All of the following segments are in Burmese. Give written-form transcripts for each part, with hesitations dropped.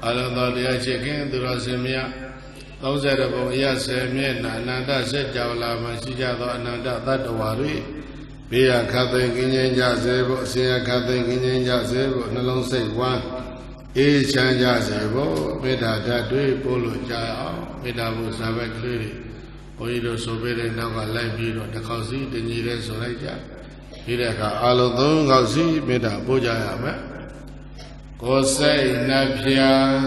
Alandalia chicken, the Rasimia, those are about Yasemia, Nanda said Javala, Masija, Nanda, that Wari, Pia Catherine Guinea Jazebo, Sia Catherine Guinea Jazebo, no long say one, each and Jazebo, Meda Dadu, Polo Jao, Meda was never clearly, Oido Sobere, Nava Life Bureau, the Kausi, the Nire Soraja, Iraka, Alodon, Gausi, Meda Bojayama. Kosei Napia,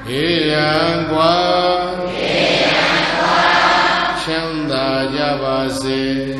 Iyangwa, Chanda Javase,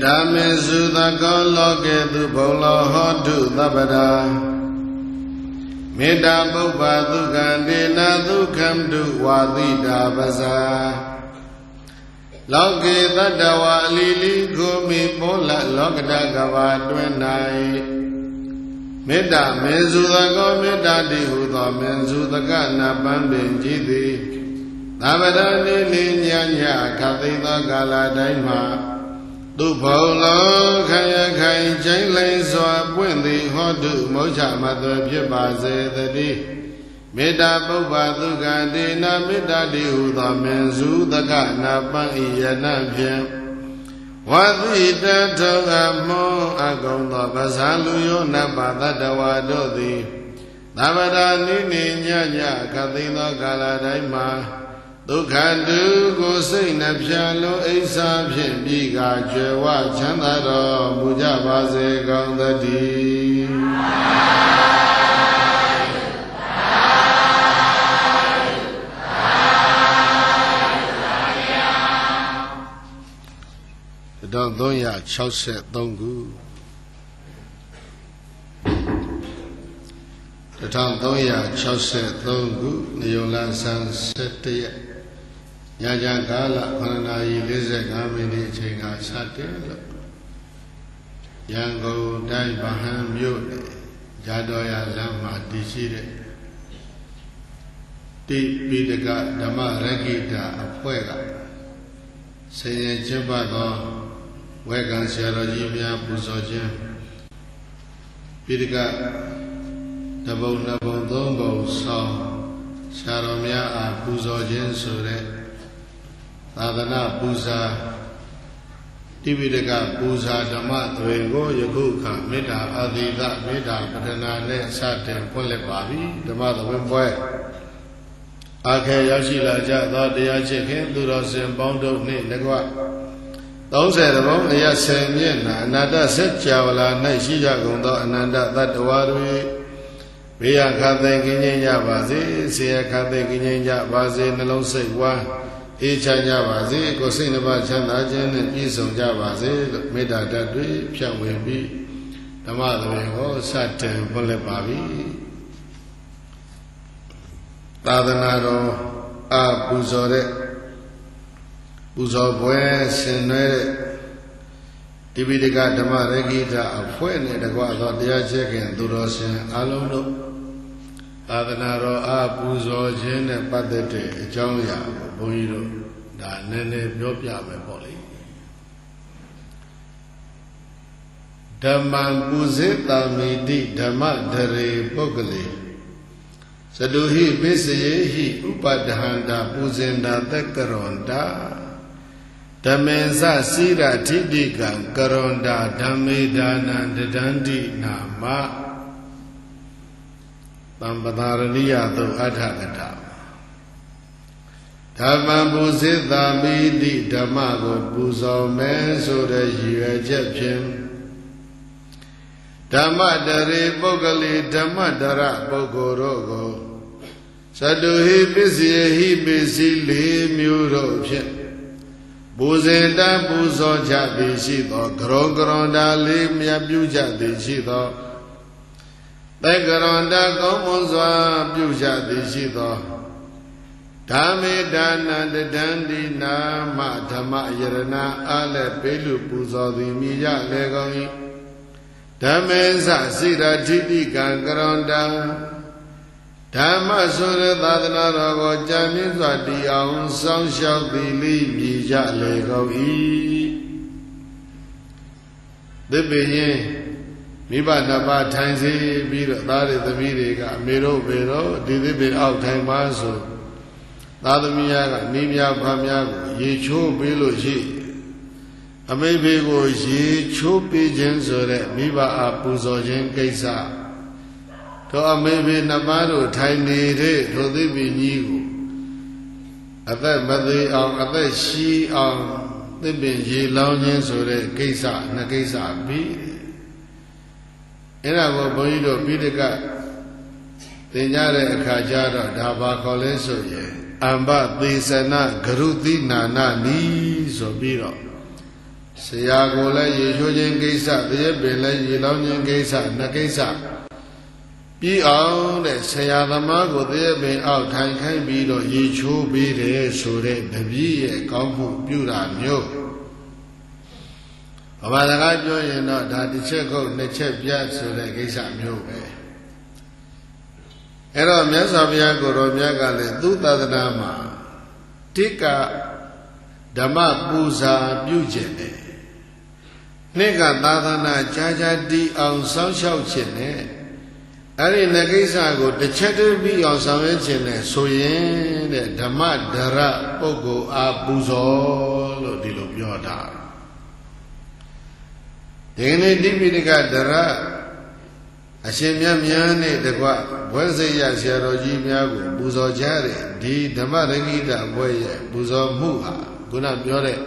Dame Sudha Koloke Tu Bola Hotu Tabada မေတ္တာပုပ္ပါဒုက္ခဒေနာဒုက္ခံတုဝါတိတာပဇာလောကေတတ္တဝါအလီလီကိုမိပေါ်လာလောကတကဘာတွင်၌မေတ္တာမေစုသကောမေတ္တာတိဟုသောမေစုသကနာပန်းပင်ကြည်သည်သဗ္ဗဒနိလိညာညာခသိသောကာလတိုင်းမှာသူဘုံလောခရခိုင်ကျိန်လိန်စွာပွင့်သည်ဟောတုမောချမသွေဖြစ်ပါစေတည်းမေတ္တာပုပ္ပါဒုက္ခဒေနာမေတ္တာတိဟုသောမေစုသကနာပန်းဤယနဖြင့်ဝါသီတထောအမောအကုံသောပဇာလူယောနပတတဝါတို့သည်သဗ္ဗဒနိနိညညခသိသောကာလတိုင်းမှာဒုက္ခတုကိုစိတ်နှပြလုံးအိဆာဖြင့်ပြီးကကျွယ်ဝချမ်းသာတော်မူကြပါစေကောင်းသတည်း1363ခု1363ခုနေုံလဆန်း17ရက်ညချမ်းကာလ9နာရီ45မိနစ်အချိန်ကစတင်လို့ရန်ကုန်တိုင်းဗဟန်းမြို့နယ်ဂျာတော်ရလမ်းမှာတည်ရှိတဲ့တိပိဋကဓမ္မရဂိတအဖွဲ့ကဆင်ရင်ကျင့်ပသောဝေကံဆရာတော်ကြီးများပူဇော်ခြင်းပိဋကတဘုံနှစ်ဘုံသုံးဘုံဆောင်ဆရာတော်များအားပူဇော်ခြင်းဆိုတဲ့သာသနာပူဇာတိပိဋကပူဇာဓမ္မတွေကိုယခုခါမေတ္တာအာသီသမေတ္တာပတနာနဲ့စတင်ဖွင့်လှစ်ပါပြီဓမ္မသဘင်ပွဲအခါရောက်ရှိလာကြသောတရားချစ်ခင်သူတော်စင်ပေါင်းတို့နှင့်တကွ30ဘုံအရ10မျက်နှာအနန္တစัจ java လာ၌ရှိကြကုန်သောအနန္တသတ္တဝါတွေဘေးရခတ်သိမ်းကင်းကြပါစေဆေရခတ်သိမ်းကင်းကြပါစေနှလုံးစိတ်ဝမ်းအေးချမ်းကြပါစေကိုယ်စိတ်နှပါချမ်းသာခြင်းနဲ့ပြည့်စုံကြပါစေလို့မေတ္တာဓာတ်တွေဖြန့်ဝေပြီးဓမ္မသဘင်ကိုစတင်ဖွင့်လှစ်ပါပြီသာသနာတော်အပူဇော်တဲ့ပူဇော်ပွဲဆင်နွှဲတဲ့တိပိဋကဓမ္မရဂိတအဖွဲ့နဲ့တကွသောတရားချစ်ခင်သူတော်စင်အလုံးတို့သာသနာတော်အပူဇော်ခြင်းနဲ့ပတ်သက်တဲ့အကြောင်းအရာကိုဘုန်းကြီးတို့ဒါနည်းနည်းပြောပြမယ်ပေါ့လေဓမ္မံပူဇေတာမိတိဓမ္မဒရေပုဂ္ဂလေသတုဟိပစ္စယေဟိဥပဒဟန္တာပူဇင်တာတက္ကရွန်တာဓမ္မေသစိရထိတိကံကရွန်တာဓမ္မေဒါနံတဒန္တိနာမသံပတာရဏိယသုအဋ္ဌကတဓမ္မံပူဇေတာမိတိဓမ္မကိုပူဇော်မယ်ဆိုတဲ့ရည်ရွယ်ချက်ဖြင့်ဓမ္မတရေပုဂ္ဂလိဓမ္မတရပုဂ္ဂိုလ်တို့ကိုသတုဟိပစ္စယေဟိပစ္စည်းလေးမျိုးတို့ဖြင့်ပူဇေတပူဇော်ကြသည်ရှိသောကရောကရွန်တာလေးမြတ်ပြုကြသည်ရှိသောသက္ကရွန်တာကောင်းမွန်စွာပြုကြသည်ရှိသောဓမ္မေဒါနံတဒန္တိနာမဓမ္မယရဏအားလည်းပေးလူပူဇော်သည်မြည်ကြလေကောင်း၏ဓမ္မေသစိရထိတိကံကရွန်တာဓမ္မဆိုရသာသနာတော်ကိုကြာမြင့်စွာတည်အောင်စောင့်ရှောက်သည်လေးမြည်ကြလေကုန်၏သစ်ပင်ရင်မိဘနှစ်ပါးထိုင်စေပြီးတော့သားတွေသမီးတွေကအမေတို့ဘေတို့ဒီသစ်ပင်အောက်ထိုင်ပါဆိုသားသမီးများကနေများဖများကိုရေချိုးပေးလို့ရှိအမိဖေကိုရေချိုးပေးခြင်းဆိုတဲ့မိဘအားပူဇော်ခြင်းကိစ္စတော့အမေဖေနှစ်ပါးတို့ထိုင်နေတဲ့ထိုသစ်ပင်ကြီးကိုအသက်မသေးအောင်အသက်ရှိအောင်သစ်ပင်ရေလောင်းခြင်းဆိုတဲ့ကိစ္စနှစ်ကိစ္စပြီးအဲ့ဒါကိုဘုန်းကြီးတို့ပိဋကသင်ကြတဲ့အခါကျတော့ဒါဘာခေါ်လဲဆိုရင်အမ္ဘသေစနာဂရုတိနာနာနီဆိုပြီးတော့ဆရာကိုလည်းရေချိုးခြင်းကိစ္စတရက်ပင်လည်းရေလောင်းခြင်းကိစ္စနှစ်ကိစ္စ ပြီးအောင်တဲ့ဆရာသမားကိုတည်းပင်အောက်ထိုင်ခိုင်းပြီးတော့ရေချိုးပေးတယ်ဆိုတဲ့တပည့်ရဲ့ကောင်းမှုပြုတာမျိုးဘာသာစကားပြောရင်တော့ဒါတစ်ချက်ခုတ်နှစ်ချက်ပြတ်ဆိုတဲ့ကိစ္စမျိုးပဲအဲ့တော့မြတ်စွာဘုရားကိုယ်တော်မြတ်ကလည်းသူ့သာသနာမှာတိကဓမ္မပူဇာပြုခြင်းနဲ့နှစ်ကသာသနာကြာတီအောင်စောင့်ရှောက်ခြင်းနဲ့အဲ့ဒီနကိစ္စကိုတစ်ချက်တည်းပြီးအောင်ဆောင်ရွက်ခြင်းနဲ့ဆိုရင်တဲ့ဓမ္မဒရပုဂ္ဂိုလ်အားပူဇော်လို့ဒီလိုပြောတာဒီနေ့တိပိဋကဒရအရှင်မြတ်များနဲ့တကွဘွဲစိတ်ရဆရာတော်ကြီးများကိုပူဇော်ကြတဲ့ဒီဓမ္မရဂိတဘွဲရဲ့ပူဇော်မှုဟာခုနပြောတဲ့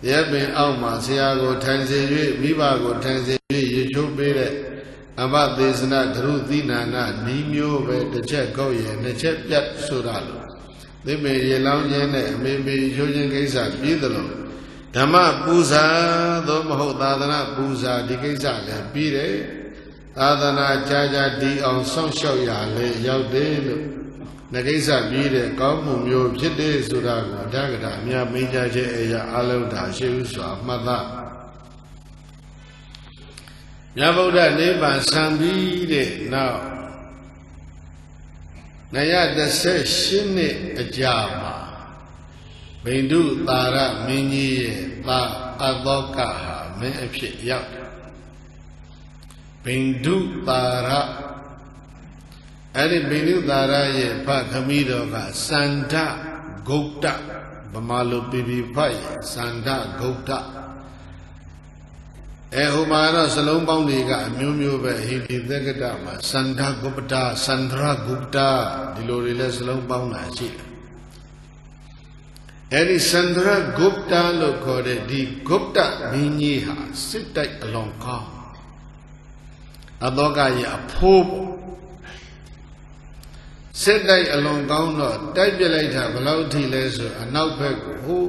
ရဲပင်အောက်မှာဆရာကိုထိုင်စေ၍မိဘကိုထိုင်စေ၍ရေချိုးပေးတဲ့အဘသေသနာဂရုသီနာနာနီးမျိုးပဲတစ်ချက်ကောက်ရဲ့နှစ်ချက်ပြတ်ဆိုတာလို့သိမေရေလောင်းခြင်းနဲ့အမေမေချိုးခြင်းကိစ္စပြီးသလိုဓမ္မပူဇာသို့မဟုတ်သာသနာပူဇာဒီကိစ္စလည်းပြီးတယ်သာသနာကြာတီအောင်စောင့်ရှောက်ရလဲရောက်တယ်လို့နကိစ္စပြီးတဲ့ကောင်းမှုမျိုးဖြစ်တယ်ဆိုတာကိုဓဂတာအများမင်းကြခြင်းအရာအလုံးသာရှိဥစွာမှတ်သားမြတ်ဗုဒ္ဓနိဗ္ဗာန်ဆံပြီးတဲ့နောက်918နှစ်အကြာမှာဗိန္ဓုသာရမင်းကြီးရဲ့သားအသောကဟာမင်းအဖြစ်ရောက်တယ်ဗိန္ဓုသာရအဲ့ဒီဗိန္ဓုသာရရဲ့ဖသမီးတော်ကစန္ဒဂုတ်တဗမာလိုပြပြဖတ်ရဲ့စန္ဒဂုတ်တဟိုမှာတော့စလုံးပေါင်းတွေကအမျိုးမျိုးပဲဟိတိသက္ကတမှာစန္ဒဂုပ္တစန္ဒရဂုပ္တဒီလိုတွေလည်းစလုံးပေါင်းတာရှိတယ်အဲ့ဒီစန္ဒရဂုပ္တလို့ခေါ်တဲ့ဒီဂုပ္တမင်းကြီးဟာစစ်တိုက်အလွန်ကောင်းအသောကရဲ့အဖိုးပေါ့စစ်တိုက်အလွန်ကောင်းတော့တိုက်ပြလိုက်တာဘယ်လောက်ထိလဲဆိုအနောက်ဘက်ကို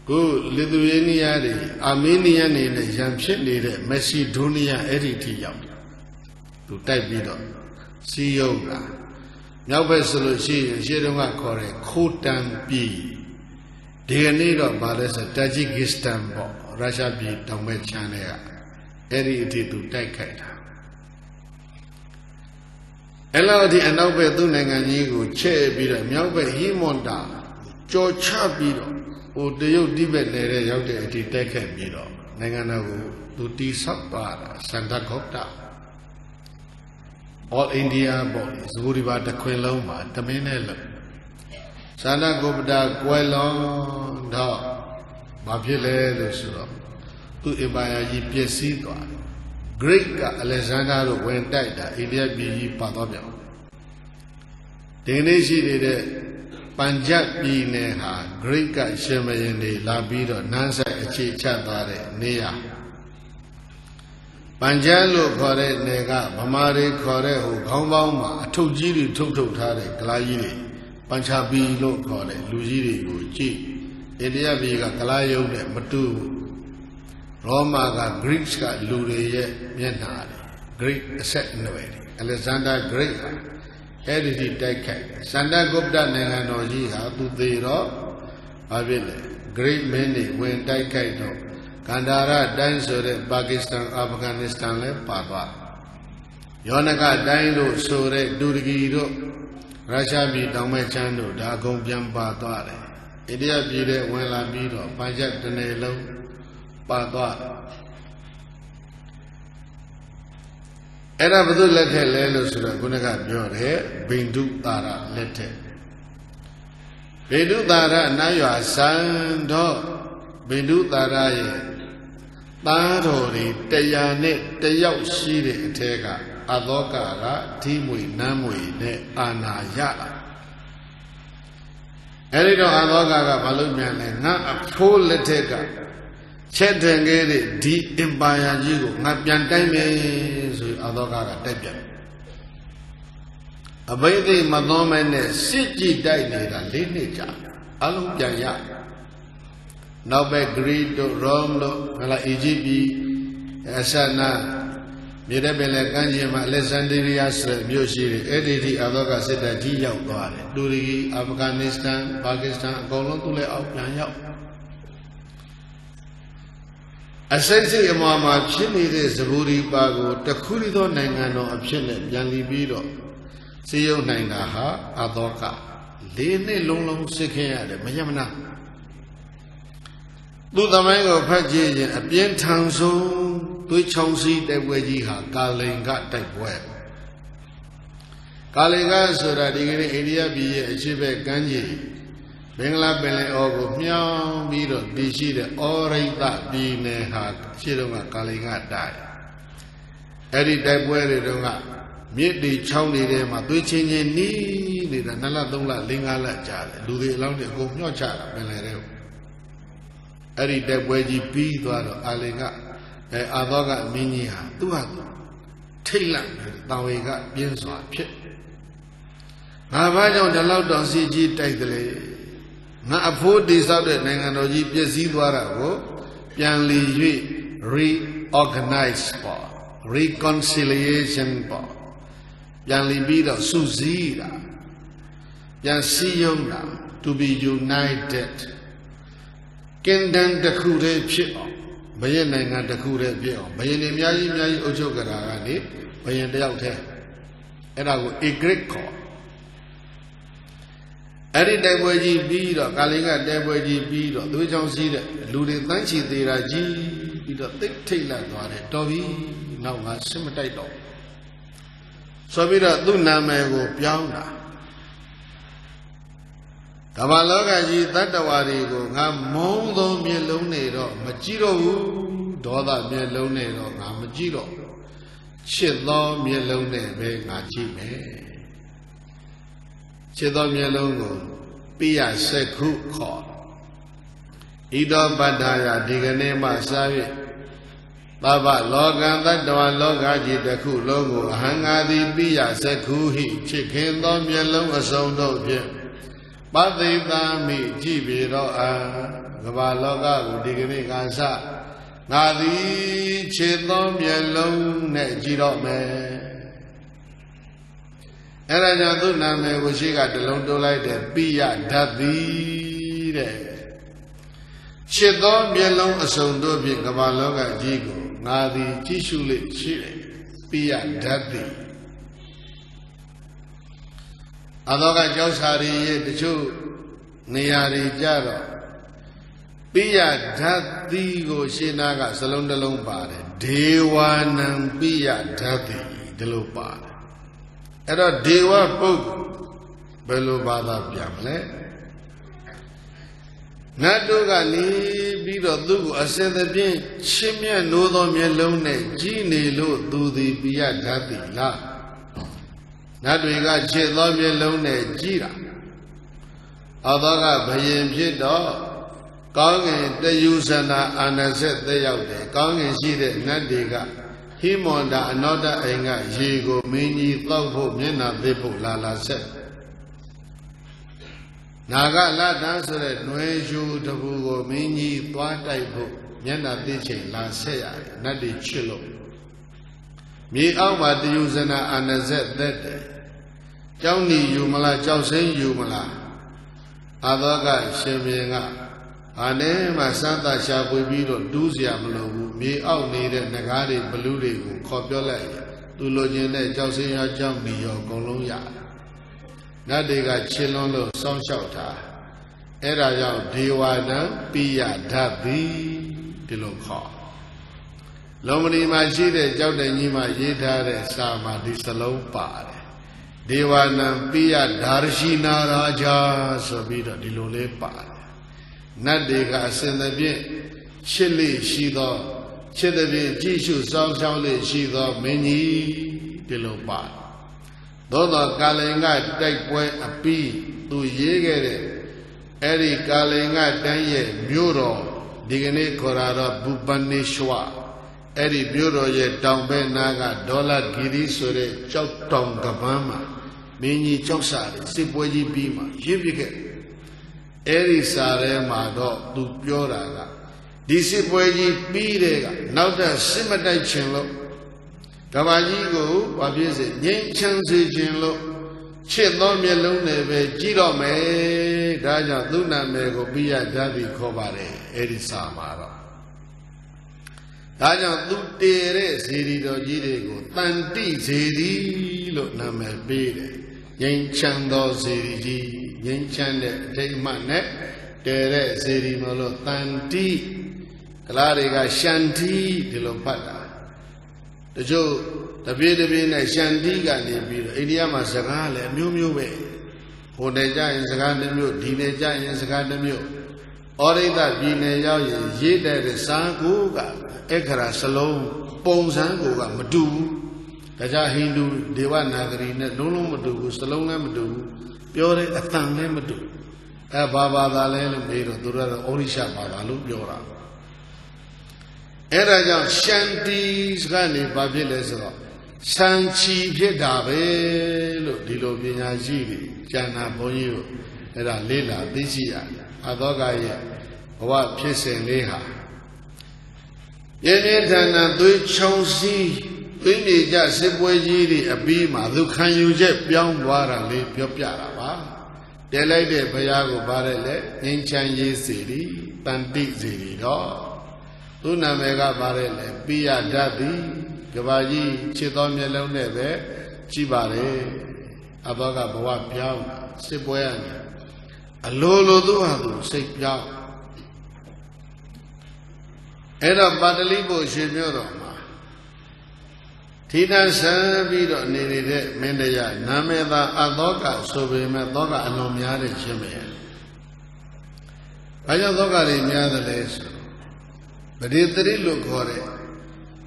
ကိုလီသူယေးနီးယားတွေအာမေးနီးယားနေနဲ့ရန်ဖြစ်နေတဲ့မက်ဆီဒိုးနီးယားအဲ့ဒီထိရောက်တယ်သူတိုက်ပြီးတော့စီယုံတာမြောက်ဘက်ဆိုလို့ရှိရင်ရှေ့တုန်းကခေါ်တဲ့ခိုတန်ပြည်ဒီကနေ့တော့ဗာလဲဆိုတာဂျီကစ္စတန်ပေါ့ရုရှားပြည်တောင်ဘက်ခြမ်းတွေကအဲ့ဒီအထိသူတိုက်ခိုက်တာအဲ့လောက်ဒီအနောက်ဘက်သူ့နိုင်ငံကြီးကိုချဲ့ပြီးတော့မြောက်ဘက်ဟီမွန်တာကြော်ချပြီးတော့ဟိုတရုတ်တိဘက်နယ်တဲ့ရောက်တဲ့အထိတိုက်ခိုက်ပြီးတော့နိုင်ငံတော်ကိုသူတိဆောက်ပါတာစန္ဒဂုတ်တာ All India ပေါ့ဇဂူဒီပါတစ်ခွင်လုံးမှာတမင်းနဲ့လို့စန္ဒဂုတ်တာကွယ်လွန်တော့ဘာဖြစ်လဲလို့ဆိုတော့သူ့အင်ပါယာကြီးပျက်စီးသွားတယ်Great က Alexander တို့ဝင်တိုက်တာအိန္ဒိယပြည်ကြီးပါတော့ပြောင်းဒီနေ့ရှိနေတဲ့ပัญจပြည်နယ်ဟာ Great ကရှင်မယင်တွေလာပြီးတော့နန်းဆိုင်အခြေချသွားတဲ့နေရာပัญจလို့ခေါ်တဲ့နယ်ကဗမာတွေခေါ်တဲ့ဟိုခေါင်းပေါင်းမှာအထုပ်ကြီးတွေထုတ်ထားတဲ့ကလားကြီးတွေပัญชပီလို့ခေါ်တဲ့လူကြီးတွေကိုကြည့်အိန္ဒိယပြည်ကကလားယုံနဲ့မတူရောမာက Greeks ကလူတွေရဲ့မျက်နှာတွေ Greek အဆက်အနွယ်တွေ Alexander Great အဲ့ဒီတိုက်ခိုက်စန္ဒဂုပ္တနိုင်ငံတော်ကြီးဟာသူသေးတော့ဘာဖြစ်လဲ Great မင်းတွေဝင်တိုက်ခိုက်တော့ကန္တာရတိုင်းဆိုတဲ့ပါကစ္စတန်အာဖဂန်နစ္စတန်လည်းပါသွားယောနကတိုင်းလို့ဆိုတဲ့တူရကီတို့ရုရှားပြည်တောင်မဲ့ချမ်းတို့ဒါအကုန်ပြန်ပါသွားတယ်အိန္ဒိယပြည်တဲ့ဝင်လာပြီးတော့ပัญจတနယ်လုံးပါသွားအဲ့ဒါဘယ်သူလက်ထက်လဲလို့ဆိုတော့ခုနကပြောတယ်ဗိန္ဓုသာရလက်ထက်ဗိန္ဓုသာရနတ်ရွာစံတော့ဗိန္ဓုသာရရဲ့သားတော်တွေ100နဲ့တယောက်ရှိတဲ့အထက်ကအသောကကဓိမွေနမ်းမွေနဲ့အာနာရလာအဲ့ဒီတော့အသောကဘာလို့မြန်လဲငါအဖိုးလက်ထက်ကချက်ထင်ခဲ့တဲ့ဒီအင်ပါယာကြီးကိုငါပြန်တိုက်မယ်ဆိုအသောကတိုက်ပြန်အဘိဓိမသွန်းမဲနဲ့စစ်ကြည့်တိုက်နေတာ4နှစ်ကြာအလုံးပြန်ရနောက်ပဲဂရိတို့ရောမတို့ဟလာအီဂျစ်ပြည်အဆနာ မြေတဲ့ပင်လယ်ကမ်းခြေမှာအလက်ဇန္ဒရီးယားဆိုတဲ့မြို့ရှိတယ်အဲ့ဒီအသောကစစ်တပ်ကြီးရောက်သွားတယ်တူရကီအာဖဂန်နစ္စတန်ပါကစ္စတန်အကုန်လုံးသူလည်းအောက်ပြန်ရောက်အစိတ်စိတ်အမှားမှာဖြစ်နေတဲ့ဇဘူရီပါကိုတခုရီသောနိုင်ငံတော်အဖြစ်နဲ့ပြန်လီပြီးတော့စီယုံနိုင်တာဟာအသောက၄နှစ်လုံးစစ်ခင်းရတယ်မရမနာသူ့သမိုင်းကိုဖတ်ကြည့်ရင်အပြင်းထန်ဆုံးသွေးချောင်းစီးတိုက်ပွဲကြီးဟာကာလင်ကတိုက်ပွဲကာလင်ကဆိုတာဒီကနေ့အိန္ဒိယပြည်ရဲ့အရှေ့ဘက်ကမ်းခြေမင်္ဂလာပင်လယ်အော်ကိုမြောင်းပြီးတော့တည်ရှိတဲ့ဩရိတပြည်နယ်ဟာရှေ့တုန်းကကာလင်ကတိုက်အဲ့ဒီတိုက်ပွဲတွေတုန်းကမြစ်တွေချောင်းတွေထဲမှာသွေးချင်းချင်းနီးနေတာ2လ3လ4 5လကြာတယ်လူတွေအလောင်းတွေအကုန်မျှော့ချတာပင်လယ်ထဲအဲ့ဒီတိုက်ပွဲကြီးပြီးသွားတော့အာလင်ကအာသောကမင်းကြီးဟာသူ့ဟာထိတ်လန့်တယ်တာဝေကပြင်းစွာဖြစ်ငါဘာကြောင့်ဒီလောက်တောင်စီကြီးတိုက်တယ်လေငါအဖိုးတိဆောက်တဲ့နိုင်ငံတော်ကြီးပြည့်စည်သွားတာကိုပြန်လီ၍ reorganize ပေါ့ reconciliation ပေါ့ပြန်လီပြီးတော့စုစည်းတာပြန်စည်းရုံးတာ to be united ကင်တန်တစ်ခုတည်းဖြစ်အောင်ဘယင်နိုင်ငံတစ်ခုတည်းဖြစ်အောင်ဘယင်တွေအများကြီးအုပ်ချုပ်ကြတာကနေဘယင်တယောက်တည်းအဲ့ဒါကို Egret ခေါ်အဲ့ဒီတိုက်ပွဲကြီးပြီးတော့ကာလင်ကတိုက်ပွဲကြီးပြီးတော့သွေးချောင်းစီးတဲ့လူတွေတန်းချီသေးတာကြီးပြီးတော့သိထိတ်လန့်သွားတယ်တော်ပြီနောက်ငါစစ်မတိုက်တော့ဆိုပြီးတော့သူ့နာမည်ကိုပြောင်းတာကမ္ဘာလောကကြီးတတ္တဝါတွေကိုငါမုန်းသောမျက်လုံးနဲ့တော့မကြည့်တော့ဘူးဒေါသမျက်လုံးနဲ့တော့ငါမကြည့်တော့ချစ်သောမျက်လုံးနဲ့ပဲငါကြည့်မယ်ချစ်သောမျက်လုံးကိုပိယစက္ခုခေါ်ဣတောပတ္ထာယဒီကနေ့မှစ၍သဗ္ဗလောကံတတ္တဝါလောကကြီးတစ်ခုလုံးကိုအဟံငါသည်ပိယစက္ခုဟိချစ်ခင်သောမျက်လုံးအစုံတို့ဖြင့်ပသိသာမိကြည့်ပြီတော့ကမ္ဘာလောကကိုဒီကနေ့ကစငါသည်ခြေသောမျက်လုံးနဲ့ကြည့်တော့မယ်အဲ့ဒါကြောင့်သူ့နာမည်ကိုရှိကတလုံးတိုးလိုက်တယ်ပိယဓာတ်သည်တဲ့ခြေသောမျက်လုံးအစုံတို့ဖြင့်ကမ္ဘာလောကကြီးကိုငါသည်ကြည့်ရှုလိရှိတယ်ပိယဓာတ်သည်အသောကကြောက်စာရီရဲ့တချို့နေရာတွေကြတော့ပိယဓာတ်တိကိုရှင်းနာကစလုံးတစ်လုံးပါတယ်ဒေဝနံပိယဓာတ်တိဒီလိုပါတယ်အဲ့တော့ဒေဝပုဂ္ဂိုလ်ဘယ်လိုဘာသာပြန်မလဲနတ်တို့ကနေပြီးတော့သူ့ကိုအစင်သဖြင့်ရှင်းမြတ်နိုးသောမျက်လုံးနဲ့ကြည်နေလို့သူသည်ပိယဓာတ်တိလားနတ်တွေကချစ်သောမျက်လုံးနဲ့ကြည်တာအသောကဘယင်ဖြစ်တော့ကောင်းငင်တယူဇနာအာနဆက်သက်ရောက်တယ်ကောင်းငင်ရှိတဲ့နတ်တွေကဟိမန္တာအနောတအိမ်ကရေကိုမင်းကြီးတောက်ဖို့မျက်နှာသိဖို့လာဆက်နာဂလတ္တဆိုတဲ့ຫນွေရှူတပူကိုမင်းကြီးသွားတိုက်ဖို့မျက်နှာသိချိန်လာဆက်ရတယ်နတ်တွေချစ်လို့မြေအောက်မှာတယူဇနာအာနဆက်သက်တယ်ကြောင်းနီယူမလားကြောက်စိမ့်ယူမလားအသောကရှင်ဘုရင်ကအာနဲ့မှစမ်းသပ်ရှာဖွေပြီးတော့တူးเสียမလို့ဘူးမြေအောက်နေတဲ့ငကားတွေဘလူးတွေကိုခေါ်ပြောလိုက်သူလိုချင်တဲ့ကြောက်စိမ့်ရောကြောင်းနီရောအကုန်လုံးရတယ်နတ်တွေကချစ်လွန်းလို့စောင့်ရှောက်တာအဲ့ဒါကြောင့်ဒေဝနံပိယဓာတ်တိဒီလိုခေါ်လုံမဏီမှာရှိတဲ့ကြောက်တဲ့ကြီးမှရေးထားတဲ့စာမှာဒီစလုံးပါတယ်ဒေဝနံပိယဓာရရှိနာရာဇာဆိုပြီးတော့ဒီလိုလေးပါတယ်နတ်တွေကအစဉ်သဖြင့်ချစ်လိရှိသောချစ်တဲ့ဖြင့်ကြည့်ရှုစောင့်ရှောက်လိရှိသောမင်းကြီးဒီလိုပါတယ်သို့သောကာလင်ကတိုက်ပွဲအပြီးသူရေးခဲ့တဲ့အဲ့ဒီကာလင်ကတန်းရဲ့မြို့တော်ဒီကနေ့ခေါ်တာတော့ဘူပနေရှဝအဲ့ဒီမြို့တော်ရဲ့တောင်ဘက်နားကဒေါ်လာဂီရီဆိုတဲ့ကြောက်တောင်ကပန်းမှာမင်းကြီးကြောက်စားတယ်စစ်ပွဲကြီးပြီးမှရေးပြခဲ့အဲ့ဒီစာထဲမှာတော့သူပြောတာကဒီစစ်ပွဲကြီးပြီးတဲ့ကနောက်ထပ်စစ်မတိုက်ချင်လို့ Gabajigo, Babis, Yanchan Sijin, Chit me alone, Giro me, Daja Luna Mego, Bia Daddy Kobare, Edisamara. Daja Lutere, Sirido Girego, Tanti Siri, look Name Bede, Yanchan do Siri, Yanchan, take my neck, Tere Siri Molo, Tanti, Clariga Shanti, Dilopata. The Joe, the baby, and Shantiga, India Masagale, Mume, Honeja in Sagandamio, Dineja in Sagandamio, Orida Bineja, Yeda, the Sanguga, Ekara Salon, Ponsanguga, Madu, Kaja Hindu, Dewa Nagari, Nolo Madu, Salona Madu, Yore, Atang Madu, Baba Dalen, Mero, Dura, Orisha, Badalu, Yora. Era Shanti's Gani Babileso, Sanchi Piedave, Dilo Binazili, Jana Boyo, Era Lila, Dizia, Adogaye, Owa Piese Leha. Yenetana do Chonsi, Winija Sibwayiri, Abima, Lukan Uje, Bion Wara, Piopia, Delay Bayago Barele, Inchanji City, Tanti Zili, Una mega barele, Pia Daddy, Gabaji, Chitom Yellow Neve, Chibare, Abaga Bawa Piao, Sibuan, a Lolo Duadu, say Piao. Era Badalibo Shimuroma. Tina Sabido needed Mendaya, Nameda Adoka, Sobima Doga, Anomiare Chimay. I don't know in the other lesson. But if they look for it,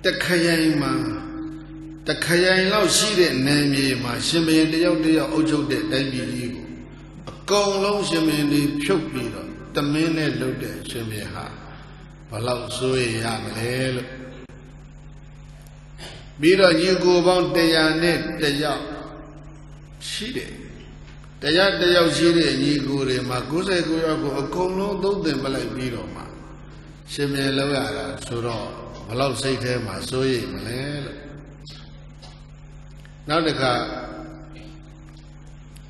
the Kayama, the Kayan Lao Shire name, my Shimmy, the Ojo de Dandy, a gold long Shimmy, Choke, the men looked at Shimmy Ha, Palau Sui Yam, Bida, you go about the Yanet, the Yaw, Shire. The Yat the Yaw Shire, and you go to Makusa, a gold long, don't them like Bidoma. Shimmy Lavara, Suro, Palau say to him, I saw him. Now the car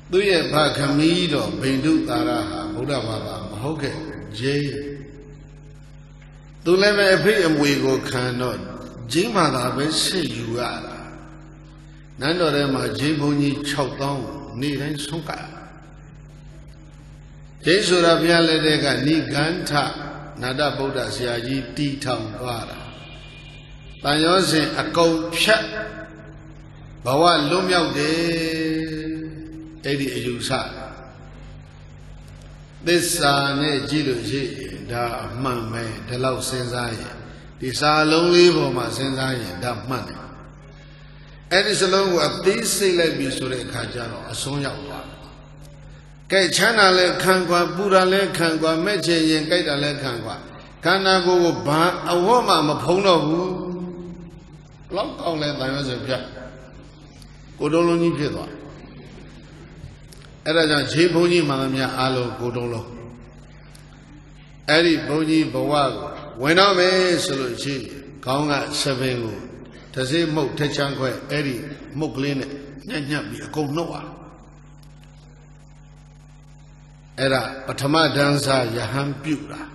do ye Pakamido, Bindu Taraha, Buddha Baba, Hoke, Jay. Do let me pay him we go cannot. Jimada will say you are. None of them are Jimoni choked down, need and Sunka. Jesura Bialedega, Ni Ganta, Nada Buddha Siaji, T Town Vara. Tayosin, a cold shut. Bawa Lumia de Eddie Yusa. This ne Jilu, da man may, the low sensai. These are lonely for my sensai, that money. And it's along with this say like Bisure Kajano, a Sonya. Kay China le Kangwa, Buddha le Kangwa, Meche, and Gaita le Kangwa. Kana go ba a woman, a pono. Long call let I was a jack. Godoloni Piedwa. Era Jiboni Mamma Alo Godolo. Eri Boni Bawago. When I may solution, Konga Savengo. Taze Mok Techanque, Eri Moklin, Nyabi, a Konoa. Era Patama Danza Yaham Pura.